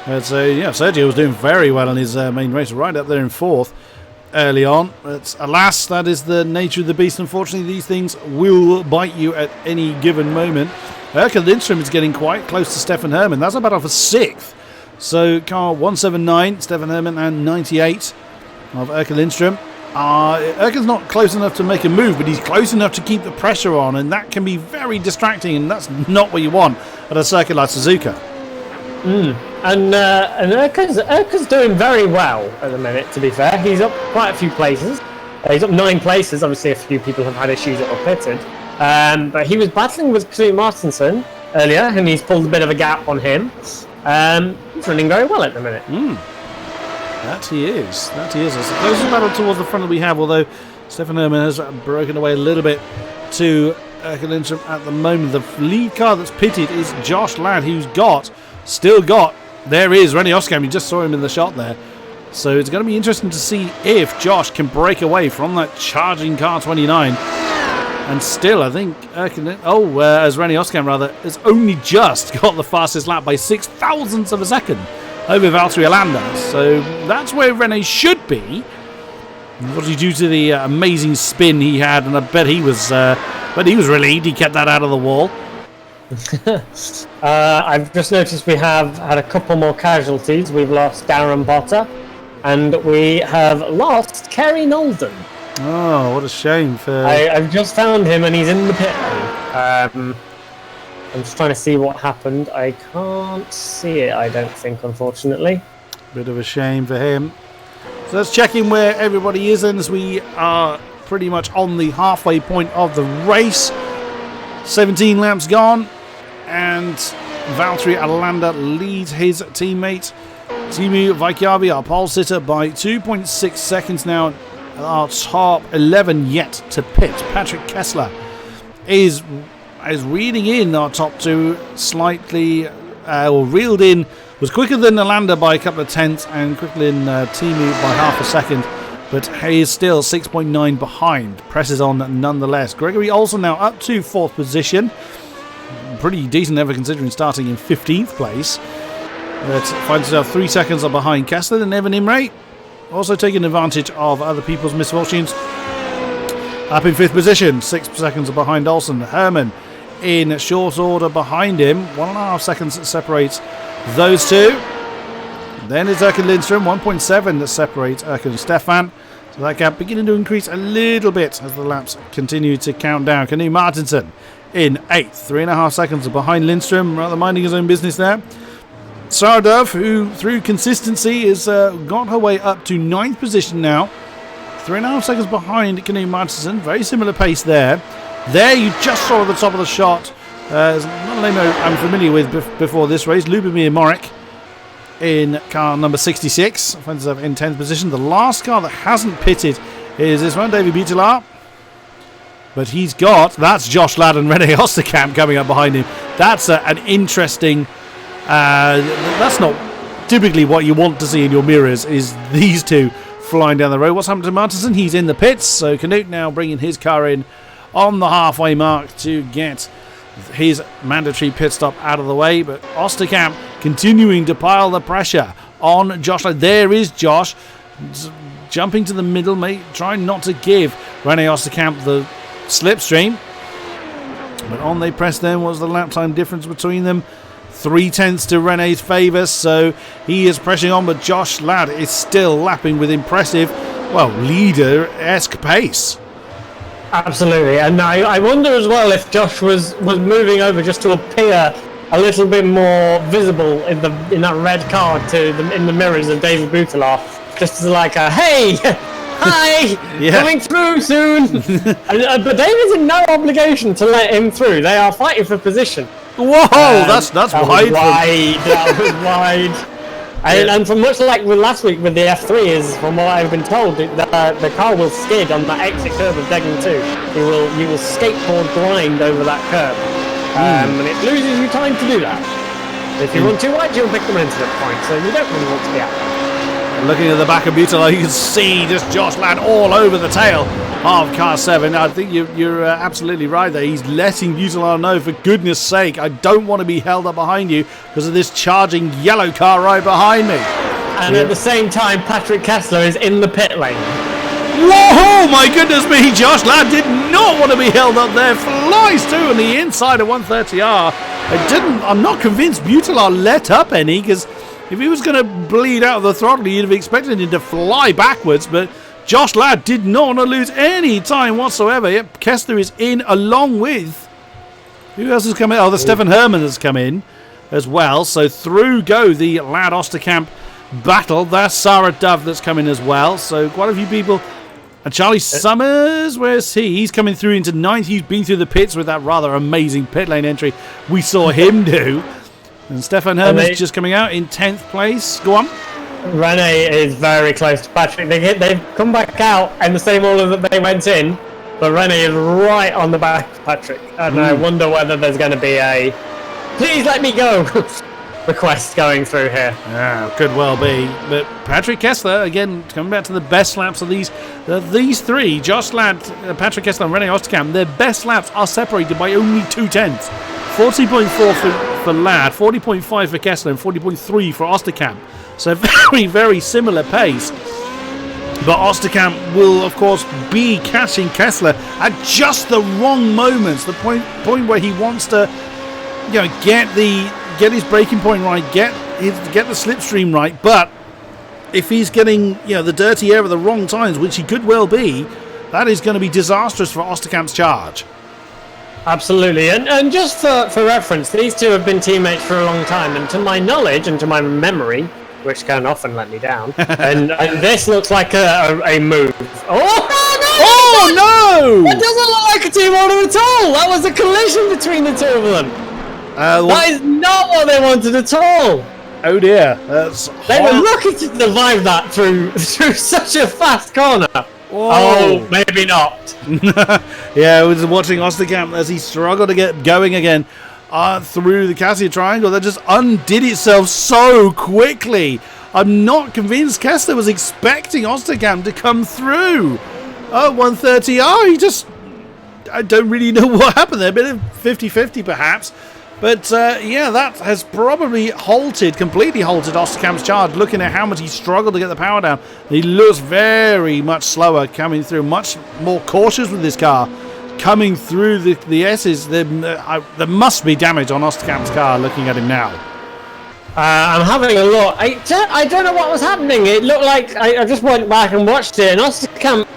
So Sergio was doing very well in his main race, right up there in 4th early on. But alas, that is the nature of the beast. Unfortunately, these things will bite you at any given moment. Erka Lindstrom is getting quite close to Stefan Hermann. That's about off a 6th. So car 179, Stefan Hermann, and 98 of Erkan Lindström. Erkan's not close enough to make a move, but he's close enough to keep the pressure on, and that can be very distracting, and that's not what you want at a circuit like Suzuka. And Erkan's doing very well at the minute, to be fair. He's up quite a few places. He's up 9 places. Obviously, a few people have had issues that were pitted. But he was battling with Knut Martinsson earlier, and he's pulled a bit of a gap on him. He's running very well at the minute. That he is. I suppose the battle towards the front that we have, although Stefan Hermann has broken away a little bit to Erkan Lindström at the moment. The lead car that's pitted is Josh Ladd, who's still got, there is René Oskam. You just saw him in the shot there. So it's going to be interesting to see if Josh can break away from that charging car 29. And still, I think as René Oskam has only just got the fastest lap by 0.06 of a second over Valtteri Alander. So that's where René should be. Obviously due to the amazing spin he had, and I bet he was relieved he kept that out of the wall. I've just noticed we have had a couple more casualties. We've lost Darren Potter, and we have lost Kerry Nolden. Oh, what a shame. I've just found him, and he's in the pit lane. I'm just trying to see what happened. I can't see it, I don't think, unfortunately. Bit of a shame for him. So let's check in where everybody is, and as we are pretty much on the halfway point of the race. 17 laps gone, and Valtteri Alander leads his teammate Timu Vaikjavi, our pole sitter, by 2.6 seconds now. Our top 11 yet to pit. Patrick Kessler is reading in our top 2 slightly, or reeled in, was quicker than Alander by a couple of tenths, and quicker than Timu by half a second. But he is still 6.9 behind. Presses on nonetheless. Gregory Olsen now up to 4th position. Pretty decent ever considering starting in 15th place. But finds himself 3 seconds behind Kessler and Evan Imre. Also taking advantage of other people's misfortunes. Up in 5th position. 6 seconds behind Olsen. Hermann in short order behind him. 1.5 seconds that separates those two. Then it's Erkan Lindström, 1.7 that separates Erkan and Stefan. So that gap beginning to increase a little bit as the laps continue to count down. Knut Martinsson in 8th, 3.5 seconds behind Lindström, rather minding his own business there. Sardov, who through consistency has got her way up to 9th position now. 3.5 seconds behind Knut Martinsson, very similar pace there. There you just saw at the top of the shot, not a name I'm familiar with before this race, Lubomir Morik. In car number 66, finds himself in 10th position. The last car that hasn't pitted is this one, David Butelar. But that's Josh Ladd and René Osterkamp coming up behind him. That's an interesting, that's not typically what you want to see in your mirrors, is these two flying down the road. What's happened to Martinsson? He's in the pits, so Knut now bringing his car in on the halfway mark to get his mandatory pit stop out of the way, but Osterkamp continuing to pile the pressure on Josh. There is Josh jumping to the middle, trying not to give René Osterkamp the slipstream. But on they press then. Was the lap time difference between them? 0.3 to René's favour, so he is pressing on, but Josh Ladd is still lapping with impressive, leader-esque pace. Absolutely, and I wonder as well if Josh was moving over just to appear a little bit more visible in that red car in the mirrors of David Butelar, just as like a hey, hi, coming through soon. But David's in no obligation to let him through. They are fighting for position. Whoa, that's wide. That was wide. And from much like with last week with the F3, is from what I've been told, the car will skid on that exit curve of Deggan 2. You will skateboard grind over that curve, and it loses you time to do that. If you run too wide, you'll pick the incident point, so you don't really want to be out there. Looking at the back of Butelar, you can see just Josh Ladd all over the tail of car 7. I think you're absolutely right there. He's letting Butelar know, for goodness sake, I don't want to be held up behind you because of this charging yellow car right behind me. And at the same time, Patrick Kessler is in the pit lane. Whoa, my goodness me, Josh Ladd did not want to be held up there. Flies too on the inside of 130R. I'm not convinced Butelar let up any, because If he was going to bleed out of the throttle, you'd have expected him to fly backwards, but Josh Ladd did not want to lose any time whatsoever. Yep, Kessler is in along with... Who else has come in? Oh, the Stefan Hermann has come in as well. So through go the Ladd Osterkamp battle. That's Sarah Dove that's coming as well. So quite a few people. And Charlie Summers, where's he? He's coming through into 9th. He's been through the pits with that rather amazing pit lane entry we saw him do. And Stefan Herman's just coming out in 10th place. Go on. Rene is very close to Patrick. They've come back out in the same order that they went in, but Rene is right on the back of Patrick. And I wonder whether there's going to be a "please let me go" request going through here. Yeah, could well be. But Patrick Kessler, again, coming back to the best laps of these three, Josh Ladd, Patrick Kessler and Rene Osterkamp, their best laps are separated by only 0.2. 40.4 for Ladd, 40.5 for Kessler, and 40.3 for Osterkamp. So very, very similar pace. But Osterkamp will, of course, be catching Kessler at just the wrong moments. The point where he wants to, get his braking point right, get the slipstream right. But if he's getting, the dirty air at the wrong times, which he could well be, that is going to be disastrous for Osterkamp's charge. Absolutely, and just for reference, these two have been teammates for a long time, and to my knowledge and to my memory, which can often let me down, and this looks like a move. Oh no! It doesn't look like a team order at all! That was a collision between the two of them! That is not what they wanted at all! Oh dear, they were lucky to survive that through such a fast corner. Oh, maybe not. Yeah, I was watching Osterkamp as he struggled to get going again through the Cassia Triangle. That just undid itself so quickly. I'm not convinced Kessler was expecting Osterkamp to come through. 130R, I don't really know what happened there. A bit of 50-50 perhaps. But that has probably completely halted Osterkamp's charge, looking at how much he struggled to get the power down. He looks very much slower coming through, much more cautious with this car. Coming through the S's, there must be damage on Osterkamp's car, looking at him now. I'm having a look. I don't know what was happening. It looked like I just went back and watched it, and Osterkamp...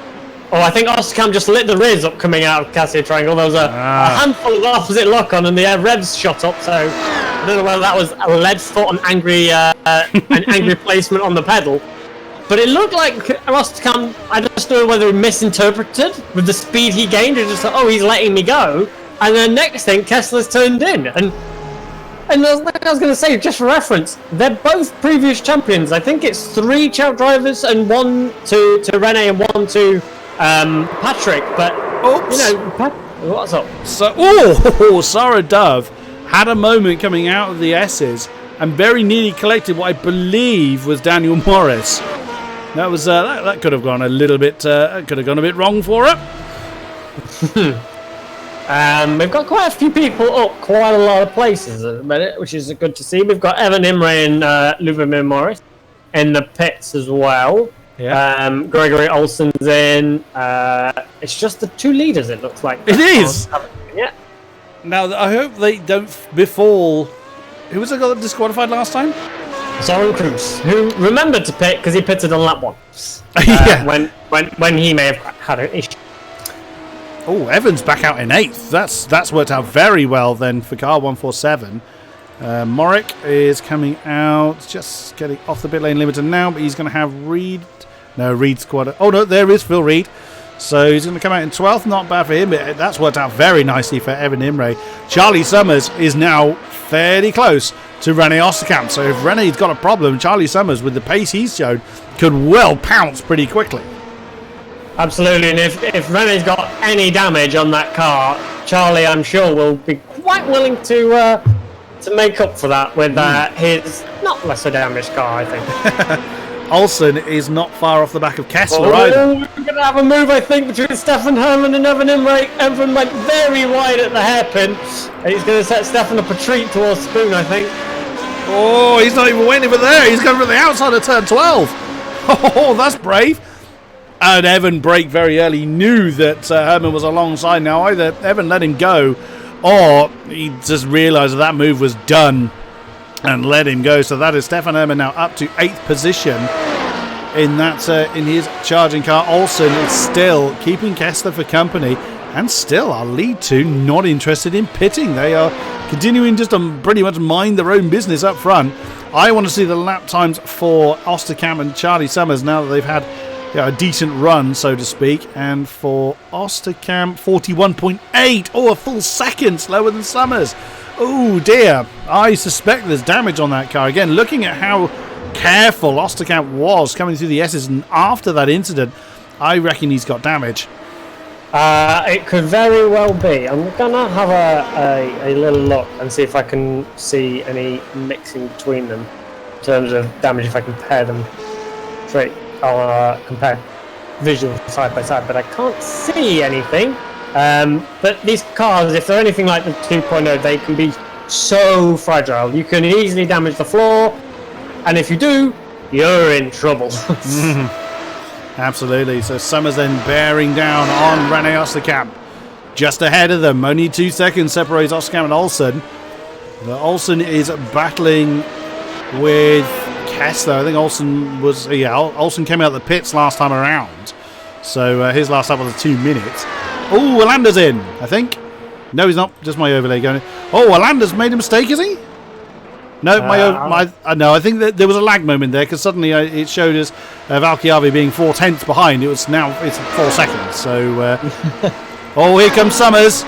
I think Osterkamp just lit the rears up coming out of Cassia Triangle. There was a handful of opposite lock-on, and the revs shot up, so I don't know whether that was a lead foot and angry placement on the pedal. But it looked like Osterkamp, I just don't know whether he misinterpreted with the speed he gained, or just thought, he's letting me go. And then next thing, Kessler's turned in. And like I was going to say, just for reference, they're both previous champions. I think it's 3 Chow drivers and 1 to Rene and 1 to Patrick. But, what's up? So, Sarah Dove had a moment coming out of the S's and very nearly collected what I believe was Daniel Morris. That was that could have gone a little bit wrong for her. We've got quite a few people up quite a lot of places at the minute, which is good to see. We've got Evan Imre and Lubomir Morris in the pits as well. Yeah. Gregory Olsen's in. It's just the 2 leaders, it looks like. It is! Yeah. Now, I hope they don't befall... Who was it got disqualified last time? Soren Cruz, who remembered to pit because he pitted on lap 1. When he may have had an issue. Oh, Evans back out in 8th. That's worked out very well then for car 147. Morick is coming out, just getting off the pit lane limiter now, but he's going to have Reed. No, Reed's quad. Oh no, there is Phil Reed. So he's going to come out in 12th. Not bad for him. But that's worked out very nicely for Evan Imre. Charlie Summers is now fairly close to Rene Osterkamp. So if Rene's got a problem, Charlie Summers, with the pace he's shown, could well pounce pretty quickly. Absolutely, and if Rene's got any damage on that car, Charlie, I'm sure, will be quite willing to make up for that with his not lesser damaged car, I think. Olsen is not far off the back of Kessler either. We're going to have a move, I think, between Stefan Hermann and Evan Imre. Evan went very wide at the hairpin. He's going to set Stefan up a treat towards Spoon, I think. Oh, he's not even waiting for there. He's going for the outside of turn 12. Oh, that's brave. And Evan braked very early. He knew that Hermann was alongside. Now, either Evan let him go, or he just realised that move was done. and let him go. So that is Stefan Ehrmann now up to 8th position in that in his charging car. Olsen is still keeping Kessler for company, and still our lead 2 not interested in pitting. They are continuing just to pretty much mind their own business up front. I want to see the lap times for Osterkamp and Charlie Summers now that they've had a decent run, so to speak. And for Osterkamp, 41.8. Oh, a full second slower than Summers. Oh dear. I suspect there's damage on that car. Again, looking at how careful Osterkamp was coming through the S's, and after that incident, I reckon he's got damage. It could very well be. I'm gonna have a little look and see if I can see any mixing between them in terms of damage, if I compare them straight or compare visual side by side, but I can't see anything. But these cars, if they're anything like the 2.0, they can be so fragile. You can easily damage the floor, and if you do, you're in trouble. Absolutely. So Summers then bearing down on Rene Osterkamp. Just ahead of them. Only 2 seconds separates Osterkamp and Olsen. Olsen is battling with Kessler. I think Olsen was... Olsen came out of the pits last time around. So his last lap was 2 minutes. Oh, Alanda's in, I think. No, he's not. Just my overlay going. Oh, Alanda's made a mistake, is he? No, no. I think that there was a lag moment there because suddenly it showed us Valchiavi being 4/10 behind. It's 4 seconds. So, oh, here comes Summers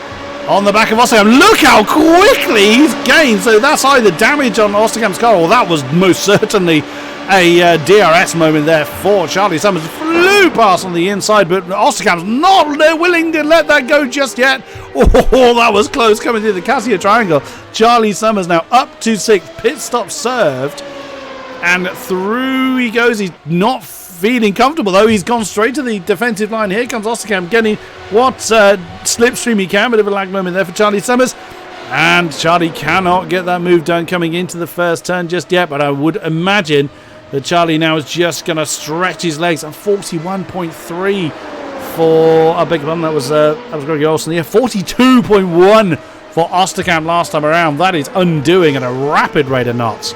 on the back of Osterkamp. Look how quickly he's gained. So that's either damage on Osterkamp's car, or that was most certainly a DRS moment there for Charlie Summers. Flew past on the inside, but Osterkamp's not willing to let that go just yet. Oh, that was close coming through the Casio triangle. Charlie Summers now up to 6th. Pit stop served. And through he goes. He's not feeling comfortable, though. He's gone straight to the defensive line. Here comes Osterkamp getting what slipstream he can. Bit of a lag moment there for Charlie Summers. And Charlie cannot get that move done coming into the first turn just yet. But I would imagine that Charlie now is just going to stretch his legs. At 41.3 for a big one. That was Gregory Olsen here. 42.1 for Osterkamp last time around. That is undoing at a rapid rate of knots.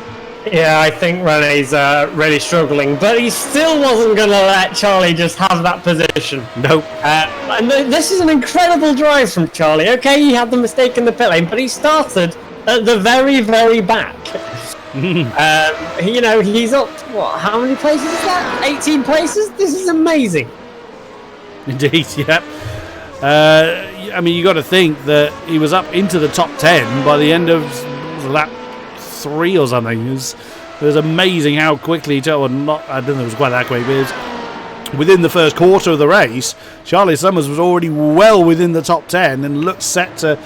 Yeah, I think Rene's really struggling, but he still wasn't going to let Charlie just have that position. Nope. And this is an incredible drive from Charlie. Okay, he had the mistake in the pit lane, but he started at the very, very back. He's up, how many places is that? 18 places? This is amazing. Indeed, yeah. I mean, you got to think that he was up into the top 10 by the end of lap 3 or something. It was amazing how quickly, I don't know if it was quite that quick, but it was within the first quarter of the race, Charlie Summers was already well within the top 10 and looked set to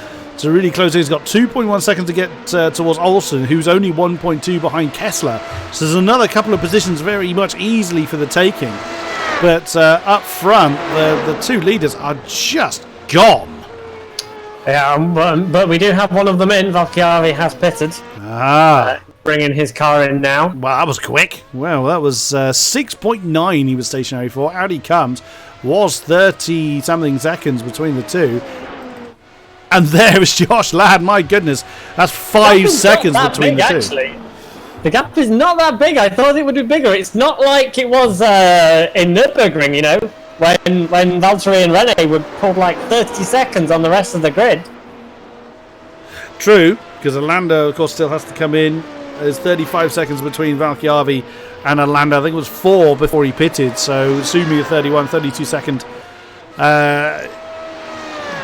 really close. He's got 2.1 seconds to get towards Olsen, who's only 1.2 behind Kessler. So there's another couple of positions very much easily for the taking. But up front, the 2 leaders are just gone. Yeah, but we do have one of them in. Valchiavi has pitted. Bringing his car in now. Well, that was quick. Well, that was 6.9 he was stationary for. Out he comes. Was 30-something seconds between the 2. And there is Josh Ladd. My goodness. That's 5 seconds between the 2. Actually. The gap is not that big. I thought it would be bigger. It's not like it was in Nürburgring, when Valtteri and Rene would pull like 30 seconds on the rest of the grid. True, because Alanda, of course, still has to come in. There's 35 seconds between Valchiavi and Alanda. I think it was 4 before he pitted, so assuming a 32 second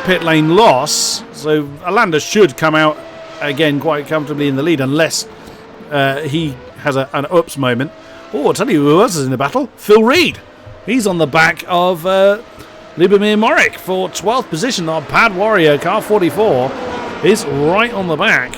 pit lane loss. So Alanda should come out again quite comfortably in the lead, unless he has an ups moment. Oh, I'll tell you who else is in the battle. Phil Reed. He's on the back of Lubomir Morik for 12th position. Our Pad Warrior, car 44, is right on the back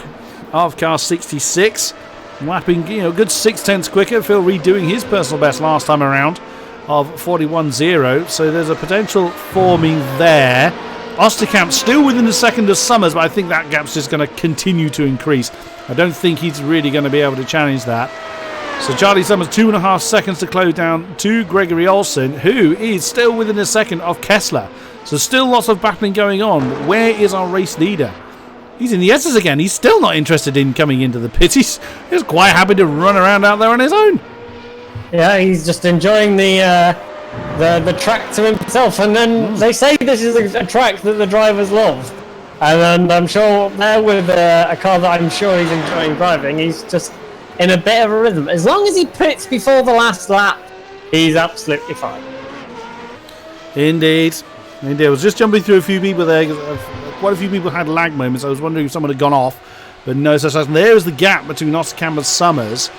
of car 66. Lapping, good 6/10 quicker. Phil Reed doing his personal best last time around of 41.0. So there's a potential forming there. Osterkamp still within a second of Summers, but I think that gap's just going to continue to increase. I don't think he's really going to be able to challenge that. So Charlie Summers 2.5 seconds to close down to Gregory Olsen, who is still within a second of Kessler. So still lots of battling going on. Where is our race leader? He's in the S's again. He's still not interested in coming into the pit. He's quite happy to run around out there on his own. Yeah, he's just enjoying the track to himself. And then they say this is a track that the drivers love. And then I'm sure there with a car that I'm sure he's enjoying driving, he's just in a bit of a rhythm. As long as he pits before the last lap, he's absolutely fine. Indeed. I was just jumping through a few people there. Quite a few people had lag moments. I was wondering if someone had gone off, but no such thing. There's the gap between Osterkamp and Summers.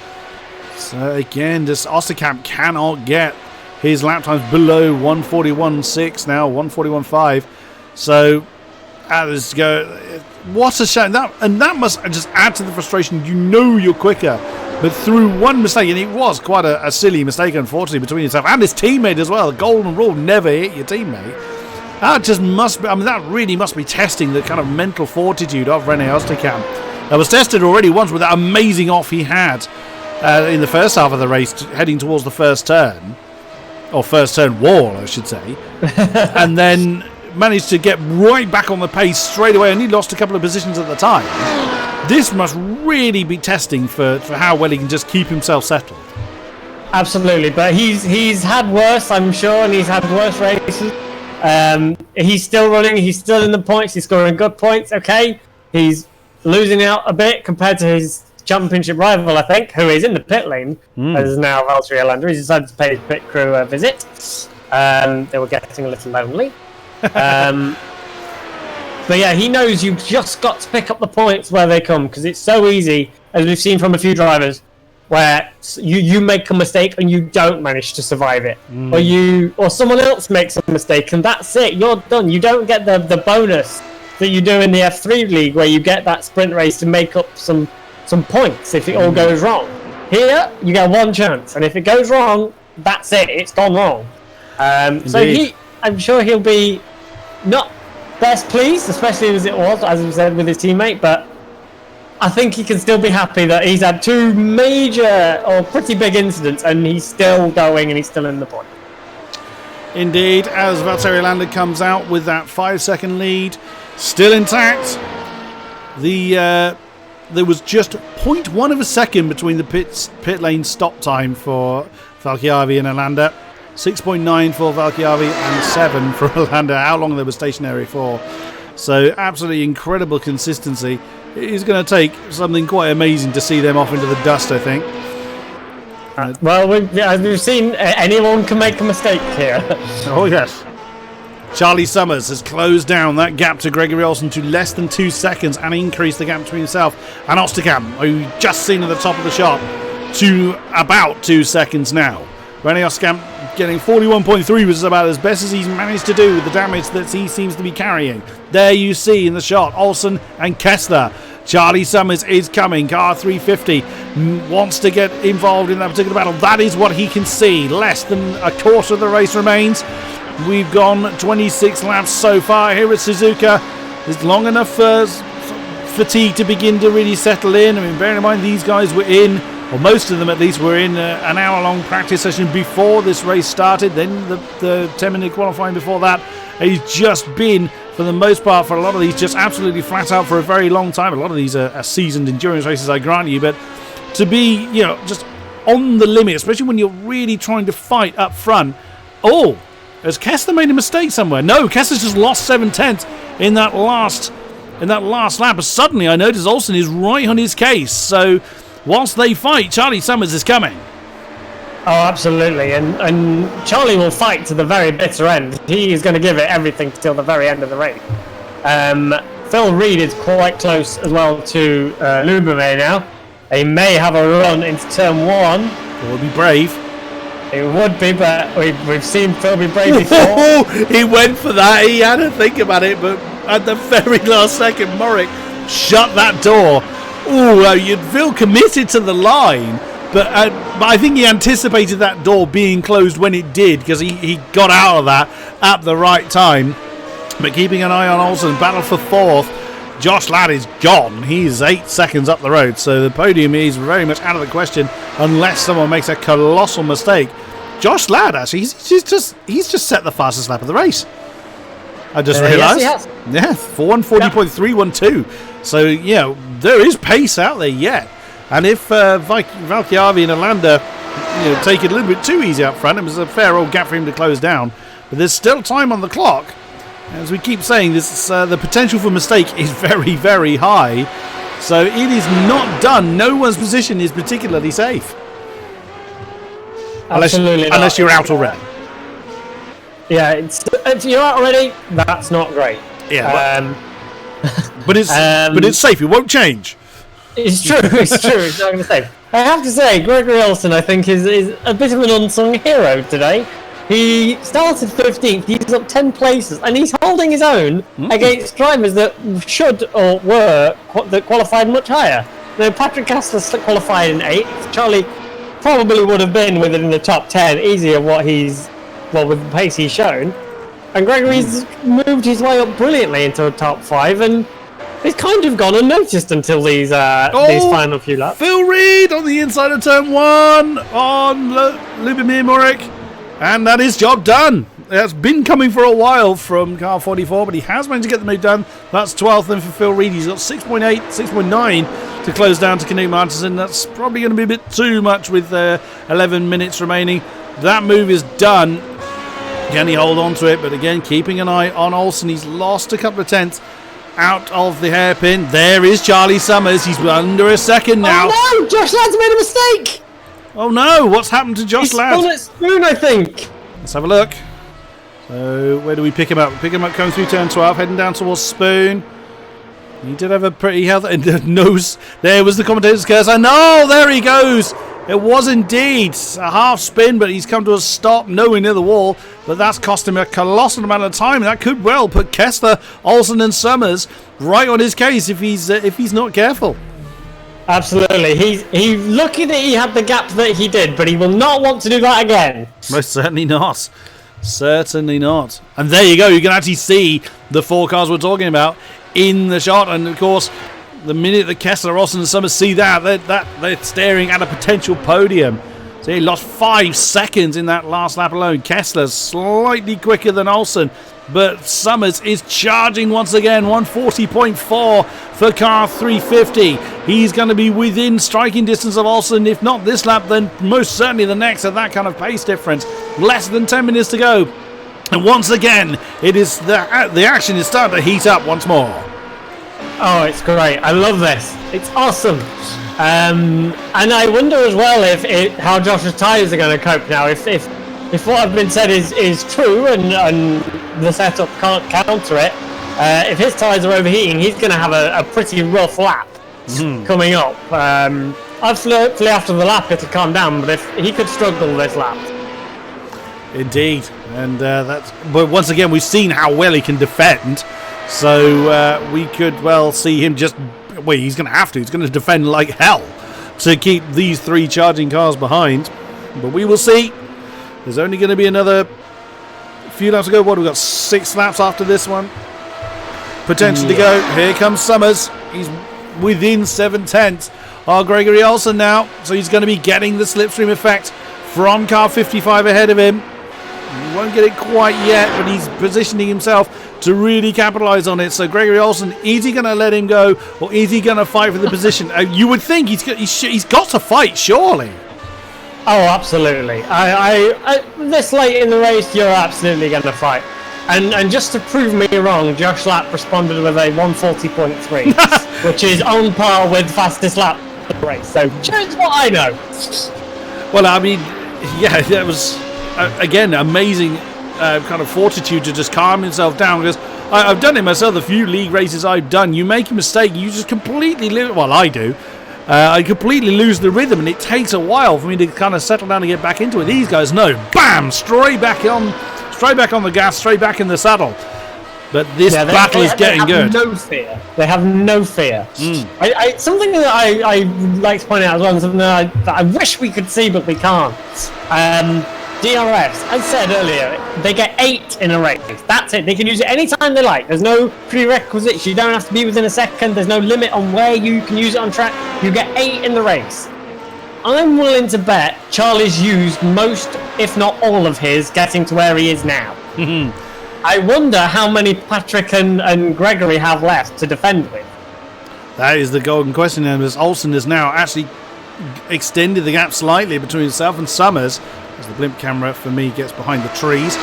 So again, this Osterkamp cannot get his lap times below 141.6 now, 141.5. So let's go. What a shame! That must just add to the frustration. You know you're quicker, but through one mistake, and it was quite a silly mistake, unfortunately, between yourself and his teammate as well. The golden rule: never hit your teammate. That just must be, I mean, that really must be testing the kind of mental fortitude of René Osterkamp. That was tested already once with that amazing off he had in the first half of the race, heading towards the first turn, or first turn wall, I should say, and then managed to get right back on the pace straight away, and he lost a couple of positions at the time. This must really be testing for how well he can just keep himself settled. Absolutely, but he's had worse, I'm sure, and he's had worse races. He's still running, he's still in the points, he's scoring good points, okay. He's losing out a bit compared to his championship rival, I think, who is in the pit lane, as now Valtteri Alander. He's decided to pay his pit crew a visit. They were getting a little lonely. But yeah, he knows you've just got to pick up the points where they come, because it's so easy, as we've seen from a few drivers, where you make a mistake and you don't manage to survive it, or someone else makes a mistake and that's it. You're done. You don't get the bonus that you do in the F3 league, where you get that sprint race to make up some points if it all goes wrong. Here, you get one chance, and if it goes wrong, that's it. It's gone wrong. So I'm sure he'll be not best pleased, especially as it was, as we said, with his teammate, but I think he can still be happy that he's had two major or pretty big incidents and he's still going and he's still in the point. Indeed, as Valtteri Alander comes out with that 5-second lead, still intact. There was just 0.1 of a second between the pit lane stop time for Valchiavi and Alander. 6.9 for Valchiavi and 7 for Alander, how long they were stationary for. So absolutely incredible consistency. It is going to take something quite amazing to see them off into the dust, I think. Well, as we've seen, anyone can make a mistake here. Oh, yes. Charlie Summers has closed down that gap to Gregory Olsen to less than 2 seconds and increased the gap between himself and Osterkamp, who we've just seen at the top of the shot, to about 2 seconds now. René Osterkamp getting 41.3 was about as best as he's managed to do with the damage that he seems to be carrying. There you see in the shot, Olsen and Kessler. Charlie Summers is coming. Car 350 wants to get involved in that particular battle. That is what he can see. Less than a quarter of the race remains. We've gone 26 laps so far here at Suzuka. It's long enough for fatigue to begin to really settle in. I mean, bearing in mind these guys were in, or most of them at least, were in an hour-long practice session before this race started. Then the 10-minute qualifying before that. He's just been, for the most part, for a lot of these, just absolutely flat out for a very long time. A lot of these are seasoned endurance races, I grant you, but to be, just on the limit, especially when you're really trying to fight up front. Oh, has Kessler made a mistake somewhere? No, Kessler's just lost 7/10 in that last lap. But suddenly I notice Olsen is right on his case. So whilst they fight, Charlie Summers is coming. Oh, absolutely. And Charlie will fight to the very bitter end. He is going to give it everything till the very end of the race. Phil Reed is quite close as well to Lubomir now. He may have a run into turn 1. It would be brave. It would be, but we've seen Phil be brave before. He went for that. He had to think about it, but at the very last second, Morrick shut that door. Phil committed to the line, but I think he anticipated that door being closed when it did, because he got out of that at the right time. But keeping an eye on Olsen, battle for 4th. Josh Ladd is gone. He's 8 seconds up the road, so the podium is very much out of the question unless someone makes a colossal mistake. Josh Ladd, actually, he's just set the fastest lap of the race. I just realised. Yes, he has. Yeah, 140.312. So, yeah, there is pace out there yet. And if Valchiavi and Alanda take it a little bit too easy up front, it was a fair old gap for him to close down. But there's still time on the clock. As we keep saying, this the potential for mistake is very, very high. So it is not done. No one's position is particularly safe. Unless you're out already. Yeah, if you're out already, that's not great. Yeah, but it's safe. It won't change. It's true. It's true. It's not going to save. I have to say, Gregory Olsen, I think, is a bit of an unsung hero today. He started 15th. He's up 10 places, and he's holding his own against drivers that should or were that qualified much higher. Now, Patrick Kessler qualified in 8th. Charlie probably would have been within the top 10 easier with the pace he's shown. And Gregory's moved his way up brilliantly into a top 5, and it's kind of gone unnoticed until these final few laps. Phil Reed on the inside of turn 1 on Lubomir Morik, and that is job done. It's been coming for a while from car 44, but he has managed to get the move done. That's 12th then for Phil Reed. He's got 6.8, 6.9 to close down to Knut Martinsen. That's probably going to be a bit too much with 11 minutes remaining. That move is done. Can he hold on to it? But again, keeping an eye on Olsen. He's lost a couple of tenths out of the hairpin. There is Charlie Summers. He's under a second now. Oh no! Josh Ladd's made a mistake! Oh no! What's happened to Josh Ladd? He's spun at Spoon, I think. Let's have a look. So, where do we pick him up? Pick him up coming through turn 12, heading down towards Spoon. He did have a pretty healthy nose. There was the commentator's cursor. No, there he goes. It was indeed a half spin, but he's come to a stop nowhere near the wall. But that's cost him a colossal amount of time. That could well put Kessler, Olsen, and Summers right on his case if he's not careful. Absolutely. He's lucky that he had the gap that he did, but he will not want to do that again. Most certainly not. Certainly not. And there you go. You can actually see the 4 cars we're talking about in the shot. And of course, the minute that Kessler, Olsen, and Summers see that, they're staring at a potential podium. So he lost 5 seconds in that last lap alone. Kessler's slightly quicker than Olsen, but Summers is charging once again. 140.4 for car 350. He's going to be within striking distance of Olsen. If not this lap, then most certainly the next at that kind of pace difference. Less than 10 minutes to go. And once again, it is the action is starting to heat up once more. Oh, it's great. I love this. It's awesome. And I wonder as well how Josh's tyres are going to cope now. If what I've been said is true and the setup can't counter it, if his tyres are overheating, he's going to have a pretty rough lap coming up. Hopefully after the lap it'll calm down, but if he could struggle this lap. Indeed. And but once again, we've seen how well he can defend. So we could well see him he's going to have to. He's going to defend like hell to keep these 3 charging cars behind. But we will see. There's only going to be another few laps to go. What, we've got 6 laps after this one. Potentially to go. Here comes Summers. He's within 7 tenths. Gregory Olsen now. So he's going to be getting the slipstream effect from car 55 ahead of him. He won't get it quite yet, but he's positioning himself to really capitalise on it. So Gregory Olsen, is he going to let him go, or is he going to fight for the position? You would think he's got to fight, surely. Oh, absolutely. I this late in the race, you're absolutely going to fight. And just to prove me wrong, Josh Lapp responded with a 140.3, which is on par with fastest lap of the race. So just what I know. Well, I mean, yeah, that was again amazing kind of fortitude to just calm himself down, because I've done it myself. The few league races I've done, you make a mistake, you just completely lose. Well, I do. I completely lose the rhythm, and it takes a while for me to kind of settle down and get back into it. These guys, no, bam, straight back on the gas, straight back in the saddle. But this battle is getting good. No fear. They have no fear. Something that I like to point out as well, something that I wish we could see, but we can't. DRS, I said earlier, they get 8 in a race. That's it. They can use it anytime they like. There's no prerequisites. You don't have to be within a second. There's no limit on where you can use it on track. You get 8 in the race. I'm willing to bet Charlie's used most, if not all of his, getting to where he is now. I wonder how many Patrick and Gregory have left to defend with. That is the golden question, and as Olsen has now actually extended the gap slightly between himself and Summers, as the blimp camera for me gets behind the trees,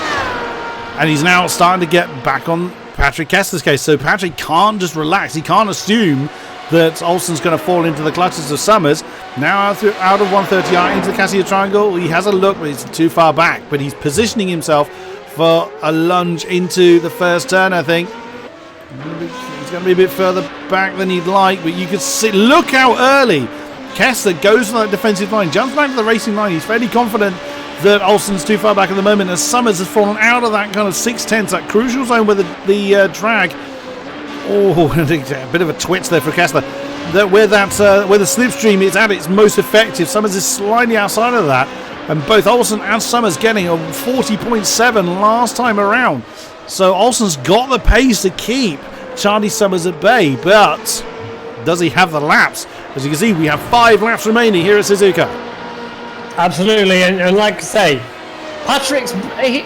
and he's now starting to get back on Patrick Kessler's case. So Patrick can't just relax. He can't assume that Olsen's going to fall into the clutches of Summers. Now out of 130R into the Cassia Triangle. He has a look, but it's too far back. But he's positioning himself for a lunge into the first turn, I think. He's going to be a bit further back than he'd like, but you can see, look how early Kessler goes for that defensive line, jumps back to the racing line. He's fairly confident that Olsen's too far back at the moment, as Summers has fallen out of that kind of 6/10, that crucial zone where the drag. Oh, a bit of a twitch there for Kessler. Where the slipstream is at its most effective, Summers is slightly outside of that, and both Olsen and Summers getting a 40.7 last time around. So Olsen's got the pace to keep Charlie Summers at bay, but does he have the laps? As you can see, we have 5 laps remaining here at Suzuka. Absolutely, and like I say, Patrick's he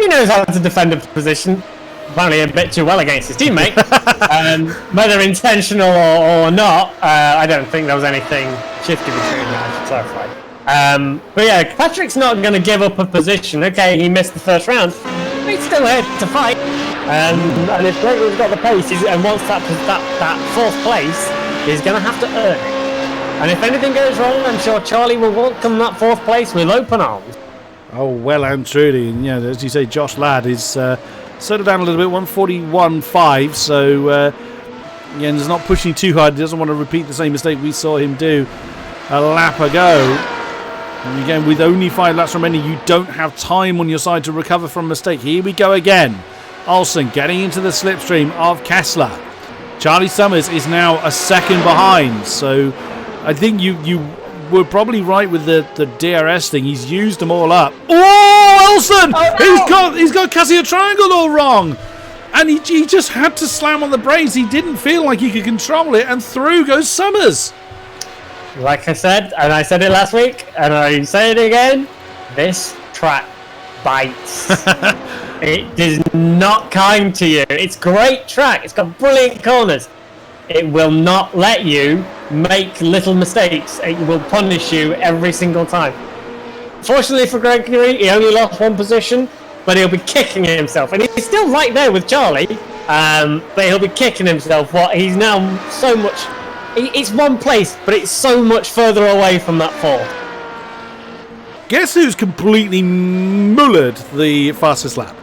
knows how to defend a position. Apparently a bit too well against his teammate. Whether intentional or not, I don't think there was anything shifty between them, I should clarify. But yeah, Patrick's not going to give up a position. Okay, he missed the first round, but he's still here to fight. And if Gregory's got the pace and wants that 4th place, he's going to have to earn it. And if anything goes wrong, I'm sure Charlie will welcome that 4th place with open arms. Oh, well and truly. And yeah, as you say, Josh Ladd is settled down a little bit, 141.5. So, he's not pushing too hard. He doesn't want to repeat the same mistake we saw him do a lap ago. And again, with only 5 laps remaining, you don't have time on your side to recover from a mistake. Here we go again. Olsen getting into the slipstream of Kessler. Charlie Summers is now a second behind. So I think you were probably right with the DRS thing. He's used them all up. Oh, Olsen! Oh, no! He's got Cassia Triangle all wrong. And he just had to slam on the brakes. He didn't feel like he could control it, and through goes Summers. Like I said, and I said it last week, and I say it again, this track bites. It is not kind to you. It's great track. It's got brilliant corners. It will not let you make little mistakes. It will punish you every single time. Fortunately for Gregory, he only lost 1 position, but he'll be kicking himself. And he's still right there with Charlie, but he'll be kicking himself. He's now so much... It's 1 place, but it's so much further away from that 4th. Guess who's completely mullered the fastest lap?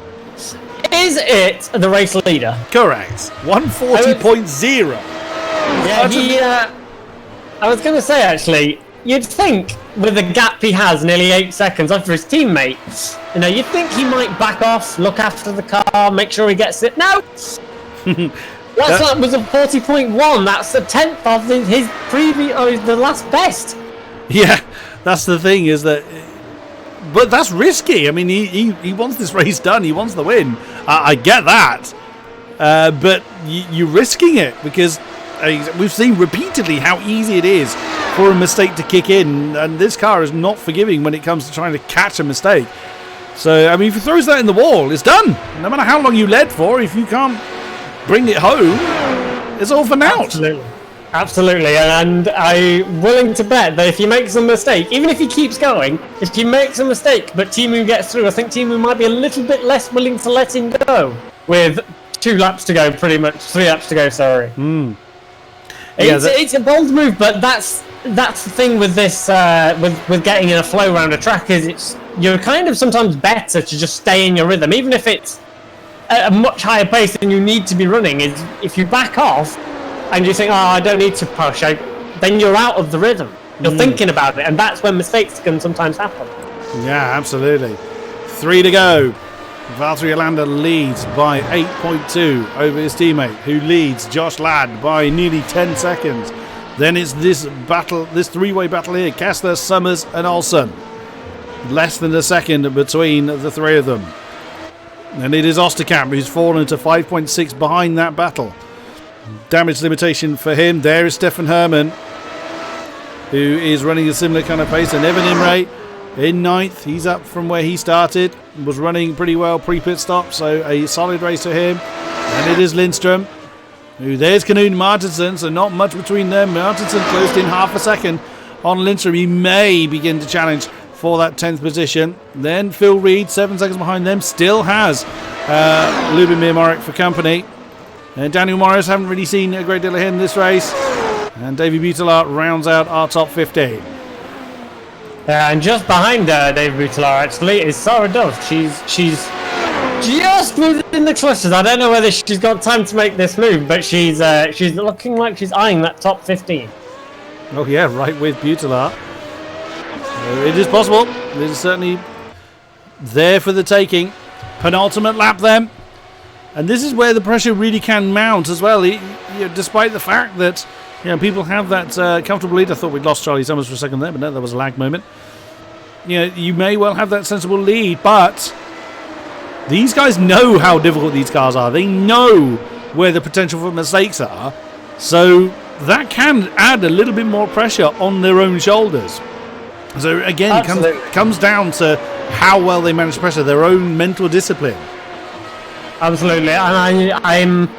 Is it the race leader? Correct. 140.0. Yeah, I was going to say, actually, you'd think with the gap he has, nearly 8 seconds after his teammates, you'd think he might back off, look after the car, make sure he gets it. No! Last lap was a 40.1. That's the 10th of his previous, the last best. Yeah, that's the thing, is that... But that's risky. I mean, he wants this race done. He wants the win. I get that. But you're risking it, because we've seen repeatedly how easy it is for a mistake to kick in. And this car is not forgiving when it comes to trying to catch a mistake. So, I mean, if he throws that in the wall, it's done. No matter how long you led for, if you can't bring it home, it's all for naught. Absolutely, and I'm willing to bet that if he makes a mistake, even if he keeps going, if he makes a mistake but Timu gets through, I think Timu might be a little bit less willing to let him go with 2 laps to go, pretty much 3 laps to go. Sorry. It's a bold move, but that's the thing with this with getting in a flow around a track, is you're kind of sometimes better to just stay in your rhythm, even if it's at a much higher pace than you need to be running. Is if you back off and you think, I don't need to push, then you're out of the rhythm. You're thinking about it, and that's when mistakes can sometimes happen. Yeah, absolutely. 3 to go. Valtteri Alander leads by 8.2 over his teammate, who leads Josh Ladd by nearly 10 seconds. Then it's this 3-way battle here. Kessler, Summers and Olsen. Less than a second between the 3 of them. And it is Osterkamp who's fallen to 5.6 behind that battle. Damage limitation for him. There is Stefan Hermann, who is running a similar kind of pace. And Evan Imre in 9th. He's up from where he started. Was running pretty well pre-pit stop. So a solid race for him. And it is Lindstrom Ooh, there's Knut Martinsson, so not much between them. Martinsson closed in half a second on Lindstrom. He may begin to challenge for that 10th position. Then Phil Reed, 7 seconds behind them, still has Lubomir Morik for company. And Daniel Morris, haven't really seen a great deal of him in this race. And Davy Butelar rounds out our top 15. And just behind Dave Butelar, actually, is Sarah Dove. She's just within the clusters. I don't know whether she's got time to make this move, but she's looking like she's eyeing that top 15. Oh yeah, right with Butelar. So it is possible. It is certainly there for the taking. Penultimate lap then. And this is where the pressure really can mount as well. Despite the fact that people have that comfortable lead. I thought we'd lost Charlie Summers for a second there, but no, that was a lag moment. You may well have that sensible lead, but these guys know how difficult these cars are. They know where the potential for mistakes are. So that can add a little bit more pressure on their own shoulders. So again, it comes down to how well they manage pressure, their own mental discipline. Absolutely, and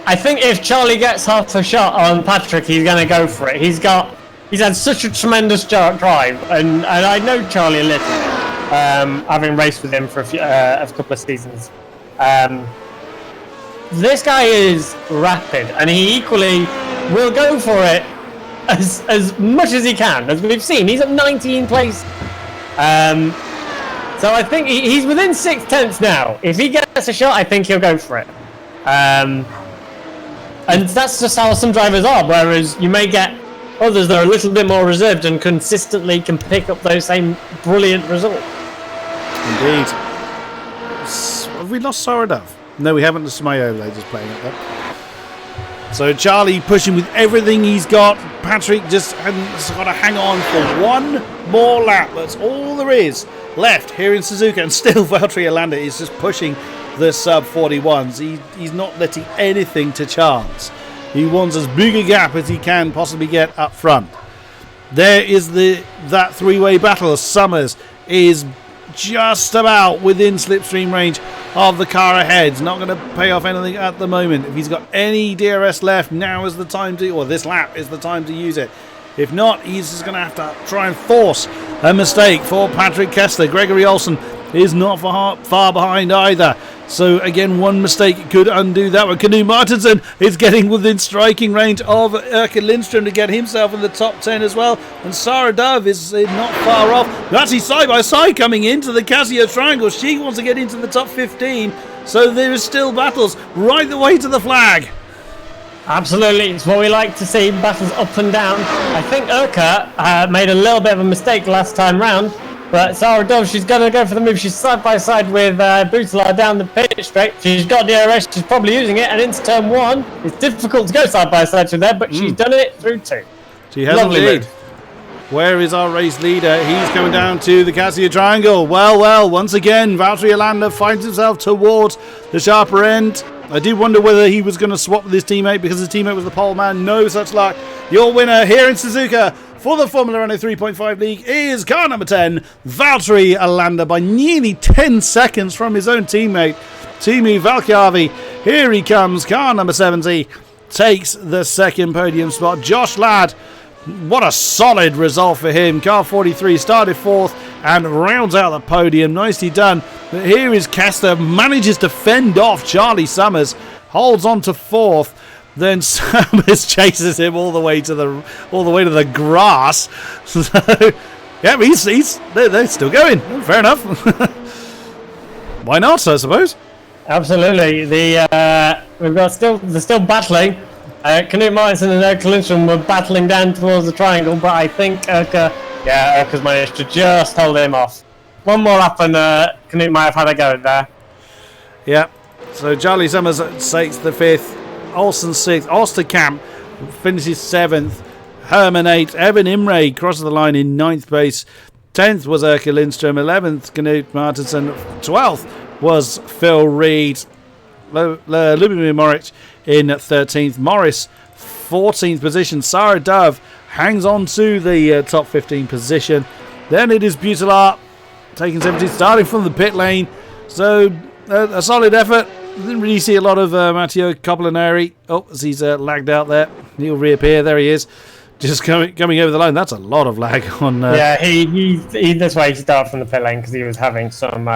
I think if Charlie gets half a shot on Patrick, he's going to go for it. He's had such a tremendous drive, and I know Charlie a little, having raced with him for a couple of seasons. This guy is rapid, and he equally will go for it as much as he can. As we've seen, he's at 19th place. So I think he's within 6/10 now. If he gets a shot, I think he'll go for it. And that's just how some drivers are, whereas you may get others that are a little bit more reserved and consistently can pick up those same brilliant results. Indeed. Have we lost Sarah Dove? No, we haven't. This is my overlay just playing it there. So Charlie pushing with everything he's got. Patrick just has got to hang on for one more lap. That's all there is left here in Suzuka. And still Valtteri Alander is just pushing the sub-41s. He's not letting anything to chance. He wants as big a gap as he can possibly get up front. There is that three-way battle. Summers is just about within slipstream range of the car ahead. It's not going to pay off anything at the moment. If he's got any DRS left, now is the time to, or this lap is the time to use it. If not, he's just going to have to try and force a mistake for Patrick Kessler. Gregory Olsen is not far behind either. So again, one mistake could undo that one. Knut Martinsson is getting within striking range of Erke Lindstrom to get himself in the top 10 as well. And Sarah Dove is not far off. They're actually side by side coming into the Casio Triangle. She wants to get into the top 15. So there is still battles right the way to the flag. Absolutely, it's what we like to see, battles up and down. I think Erke made a little bit of a mistake last time round. But Sarah Dove, she's going to go for the move. She's side by side with Butelar down the pit straight. She's got DRS. She's probably using it. And into turn one, it's difficult to go side by side with there, but she's done it through two. She has indeed. Where is our race leader? He's coming down to the Casio Triangle. Well, once again, Valtteri Alander finds himself towards the sharper end. I did wonder whether he was going to swap with his teammate because his teammate was the pole man. No such luck. Your winner here in Suzuka for the Formula Renault 3.5 League is car number 10, Valtteri Alander, by nearly 10 seconds from his own teammate, Timo Valkjavi. Here he comes, car number 70, takes the second podium spot. Josh Ladd, what a solid result for him. Car 43 started fourth and rounds out the podium. Nicely done. But here is Kessler, manages to fend off Charlie Summers, holds on to fourth. Then Summers chases him all the way to the grass. So yeah, they're still going. Fair enough. Why not? I suppose. Absolutely. They're still battling. Knut Martinsson and Erke Lindstrom were battling down towards the triangle, but I think Erke's managed to just hold him off. One more up, and Knut might have had a go there. Yeah. So Charlie Summers takes the fifth. Olsen 6th, Osterkamp finishes 7th, Herman 8th, Evan Imre crosses the line in 9th place, 10th was Erke Lindstrom, 11th Knut Martinsson, 12th was Phil Reed, Lubomir Morik in 13th, Morris 14th position, Sarah Dove hangs on to the top 15 position, then it is Butelar taking 17th, starting from the pit lane, so a solid effort. Didn't really see a lot of Matteo Coppolaneri. Oh, as he's lagged out there. He'll reappear. There he is. Just coming over the line. That's a lot of lag on... Yeah, he that's why he started from the pit lane, because he was having some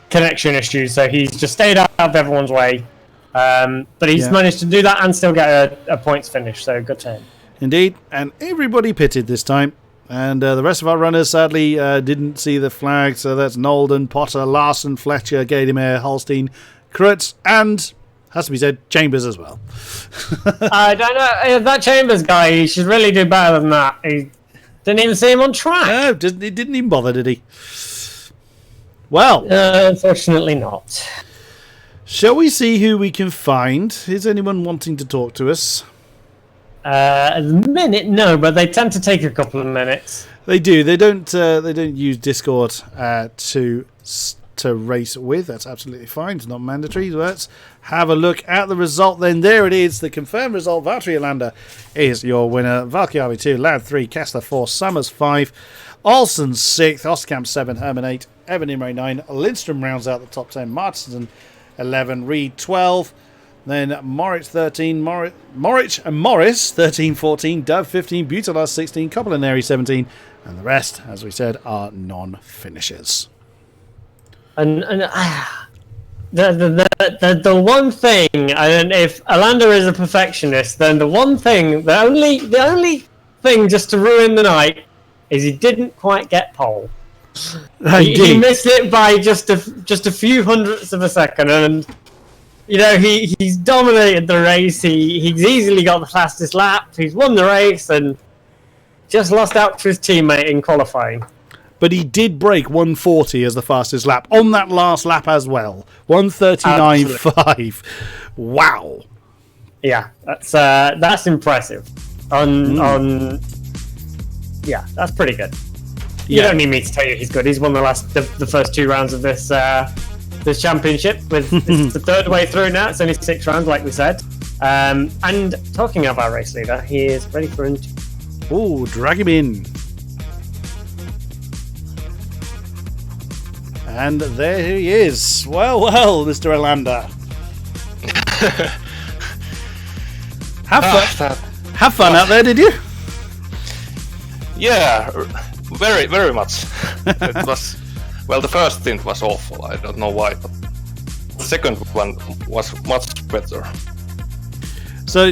connection issues, so he's just stayed out of everyone's way. But he's managed to do that and still get a points finish, so good to him. Indeed, and everybody pitted this time. And the rest of our runners, sadly, didn't see the flag, so that's Nolden, Potter, Larson, Fletcher, Gadamer, Holstein, Krutz, and, has to be said, Chambers as well. I don't know. That Chambers guy, he should really do better than that. He didn't even see him on track. No, he didn't even bother, did he? Well. Unfortunately not. Shall we see who we can find? Is anyone wanting to talk to us? A minute, no, but they tend to take a couple of minutes. They do. They don't use Discord to race with. That's absolutely fine. It's not mandatory. Let's have a look at the result then. There it is. The confirmed result. Valtteri Alander is your winner. Valkyrie 2, Lad 3, Kessler 4, Summers 5, Olsen 6th, Osterkamp 7, Herman 8, Evan Imre 9, Lindstrom rounds out the top 10, Martinson 11, Reed 12, then Moritz 13, Moritz and Morris 13, 14, Dove 15, Butalas 16, Coppolaneri 17, and the rest, as we said, are non-finishers. And the one thing, and if Alander is a perfectionist, then the only thing just to ruin the night is he didn't quite get pole. He missed it by just a few hundredths of a second, and he's dominated the race. He's easily got the fastest lap. He's won the race and just lost out to his teammate in qualifying. But he did break 140 as the fastest lap on that last lap as well. 139.5. Wow. Yeah, that's impressive. Yeah, that's pretty good. You don't need me to tell you he's good. He's won the first 2 rounds of this championship. This is the 3rd way through now. It's only 6 rounds, like we said. And talking of our race leader, he is ready for him. Oh, drag him in. And there he is. Well, Mr. Alander. Have fun out there, did you? Yeah, very, very much. It was, well, the first stint was awful. I don't know why, but the second one was much better. So,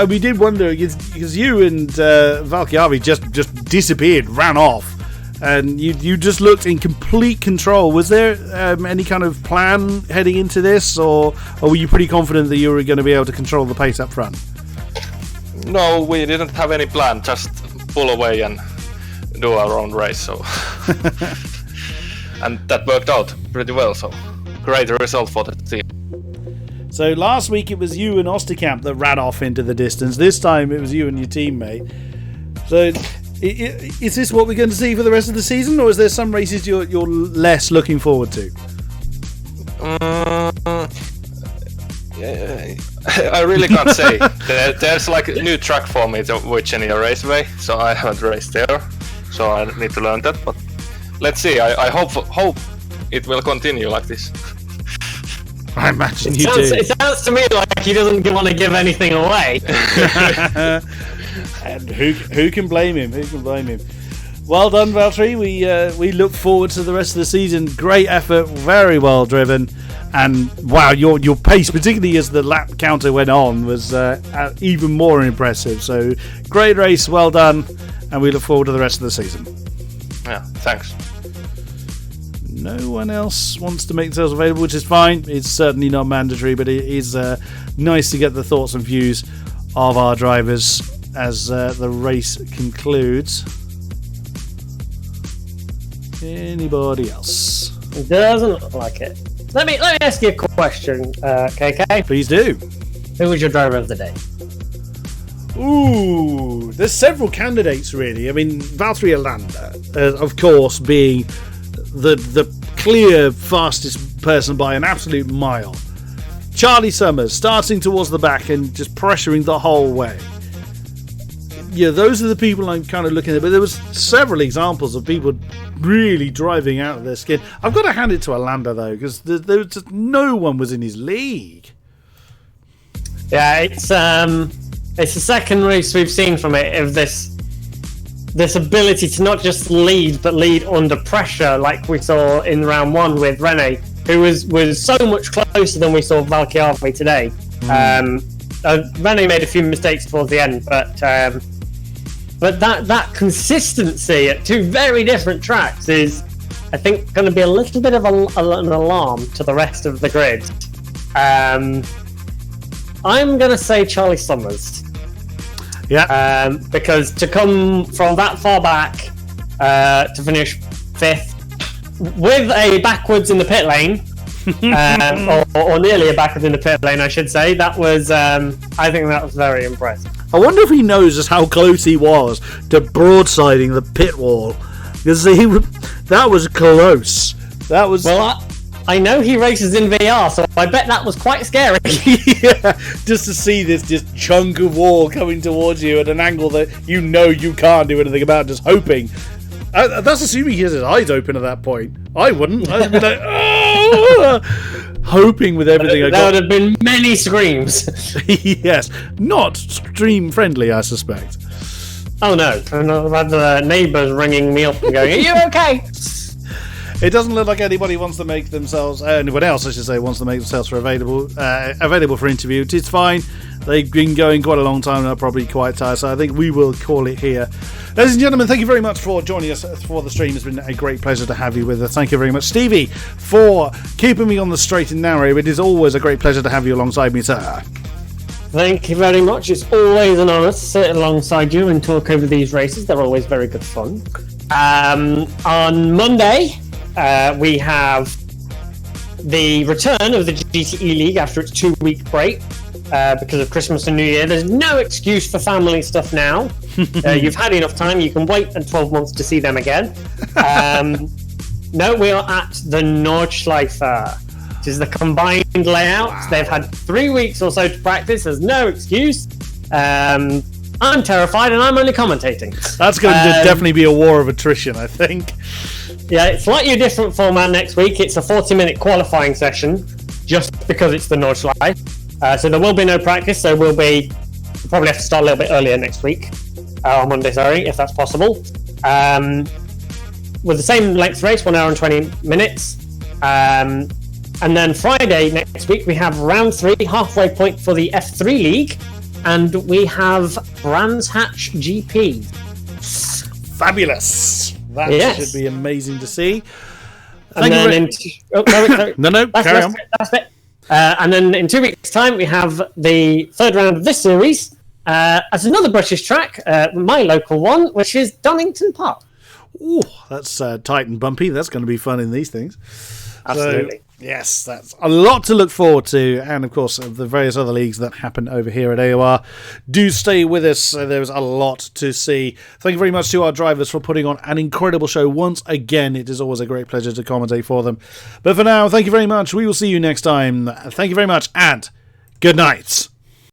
we did wonder, because you and Valkyrie just disappeared, ran off. And you just looked in complete control. Was there any kind of plan heading into this, or were you pretty confident that you were going to be able to control the pace up front? No, we didn't have any plan. Just pull away and do our own race. So, and that worked out pretty well. So, great result for the team. So last week it was you and Osterkamp that ran off into the distance. This time it was you and your teammate. So. Is this what we're going to see for the rest of the season, or is there some races you're less looking forward to? I really can't say. There's like a new track for me, the Virginia Raceway, so I haven't raced there, so I need to learn that. But let's see. I hope it will continue like this. I imagine you do. It sounds to me like he doesn't want to give anything away. And who can blame him? Who can blame him? Well done, Valtteri. We look forward to the rest of the season. Great effort, very well driven, and wow, your pace, particularly as the lap counter went on, was even more impressive. So great race, well done, and we look forward to the rest of the season. Yeah, thanks. No one else wants to make themselves available, which is fine. It's certainly not mandatory, but it is nice to get the thoughts and views of our drivers as the race concludes. Anybody else? It doesn't look like it. Let me ask you a question, KK. Please do. Who was your driver of the day? Ooh, there's several candidates really. I mean, Valtteri Alander, of course, being the clear fastest person by an absolute mile. Charlie Summers starting towards the back and just pressuring the whole way. yeah, those are the people I'm kind of looking at. But there was several examples of people really driving out of their skin. I've got to hand it to Orlando though, because there was just no one was in his league. Yeah, it's the second race we've seen from it of this ability to not just lead, but lead under pressure, like we saw in round one with Rene, who was so much closer than we saw Valchiave today. Rene made a few mistakes towards the end, but that consistency at two very different tracks is, I think, going to be a little bit of an alarm to the rest of the grid. I'm going to say Charlie Summers. Yeah. Because to come from that far back to finish 5th with a backwards in the pit lane, or nearly a backwards in the pit lane, I should say, that was, I think that was very impressive. I wonder if he knows just how close he was to broadsiding the pit wall. Because that was close. That was... Well, I know he races in VR, so I bet that was quite scary. Yeah, just to see this just chunk of wall coming towards you at an angle that you know you can't do anything about, just hoping. That's assuming he has his eyes open at that point. I wouldn't. I'd be like, oh! Hoping with everything I got. There would have been many screams. Yes, not stream friendly, I suspect. Oh no, and I've had the neighbours ringing me up and going, "Are you okay?" It doesn't look like anybody wants to make themselves, anyone else I should say, wants to make themselves available for interview. It's fine. They've been going quite a long time and are probably quite tired, so I think we will call it here. Ladies and gentlemen, thank you very much for joining us for the stream. It's been a great pleasure to have you with us. Thank you very much, Stevie, for keeping me on the straight and narrow. It is always a great pleasure to have you alongside me, sir. Thank you very much. It's always an honour to sit alongside you and talk over these races. They're always very good fun. On Monday, we have the return of the GTE League after its 2-week break because of Christmas and New Year. There's no excuse for family stuff now. You've had enough time. You can wait and 12 months to see them again. No, we are at the Nordschleife, which is the combined layout. Wow. They've had 3 weeks or so to practice. There's no excuse. I'm terrified and I'm only commentating. That's going to definitely be a war of attrition, I think. Yeah, it's slightly a different format next week. It's a 40-minute qualifying session, just because it's the Nordschleife. So there will be no practice. We'll probably have to start a little bit earlier next week, on Monday, sorry, if that's possible. With the same length race, 1 hour and 20 minutes. And then Friday next week, we have round 3, halfway point for the F3 League, and we have Brands Hatch GP. Fabulous. That should be amazing to see. And then carry on. That's it. And then in 2 weeks' time, we have the third round of this series as another British track, my local one, which is Donington Park. Ooh, that's tight and bumpy. That's going to be fun in these things. Absolutely. So, yes, that's a lot to look forward to. And, of course, the various other leagues that happen over here at AOR. Do stay with us. There's a lot to see. Thank you very much to our drivers for putting on an incredible show. Once again, it is always a great pleasure to commentate for them. But for now, thank you very much. We will see you next time. Thank you very much, and good night.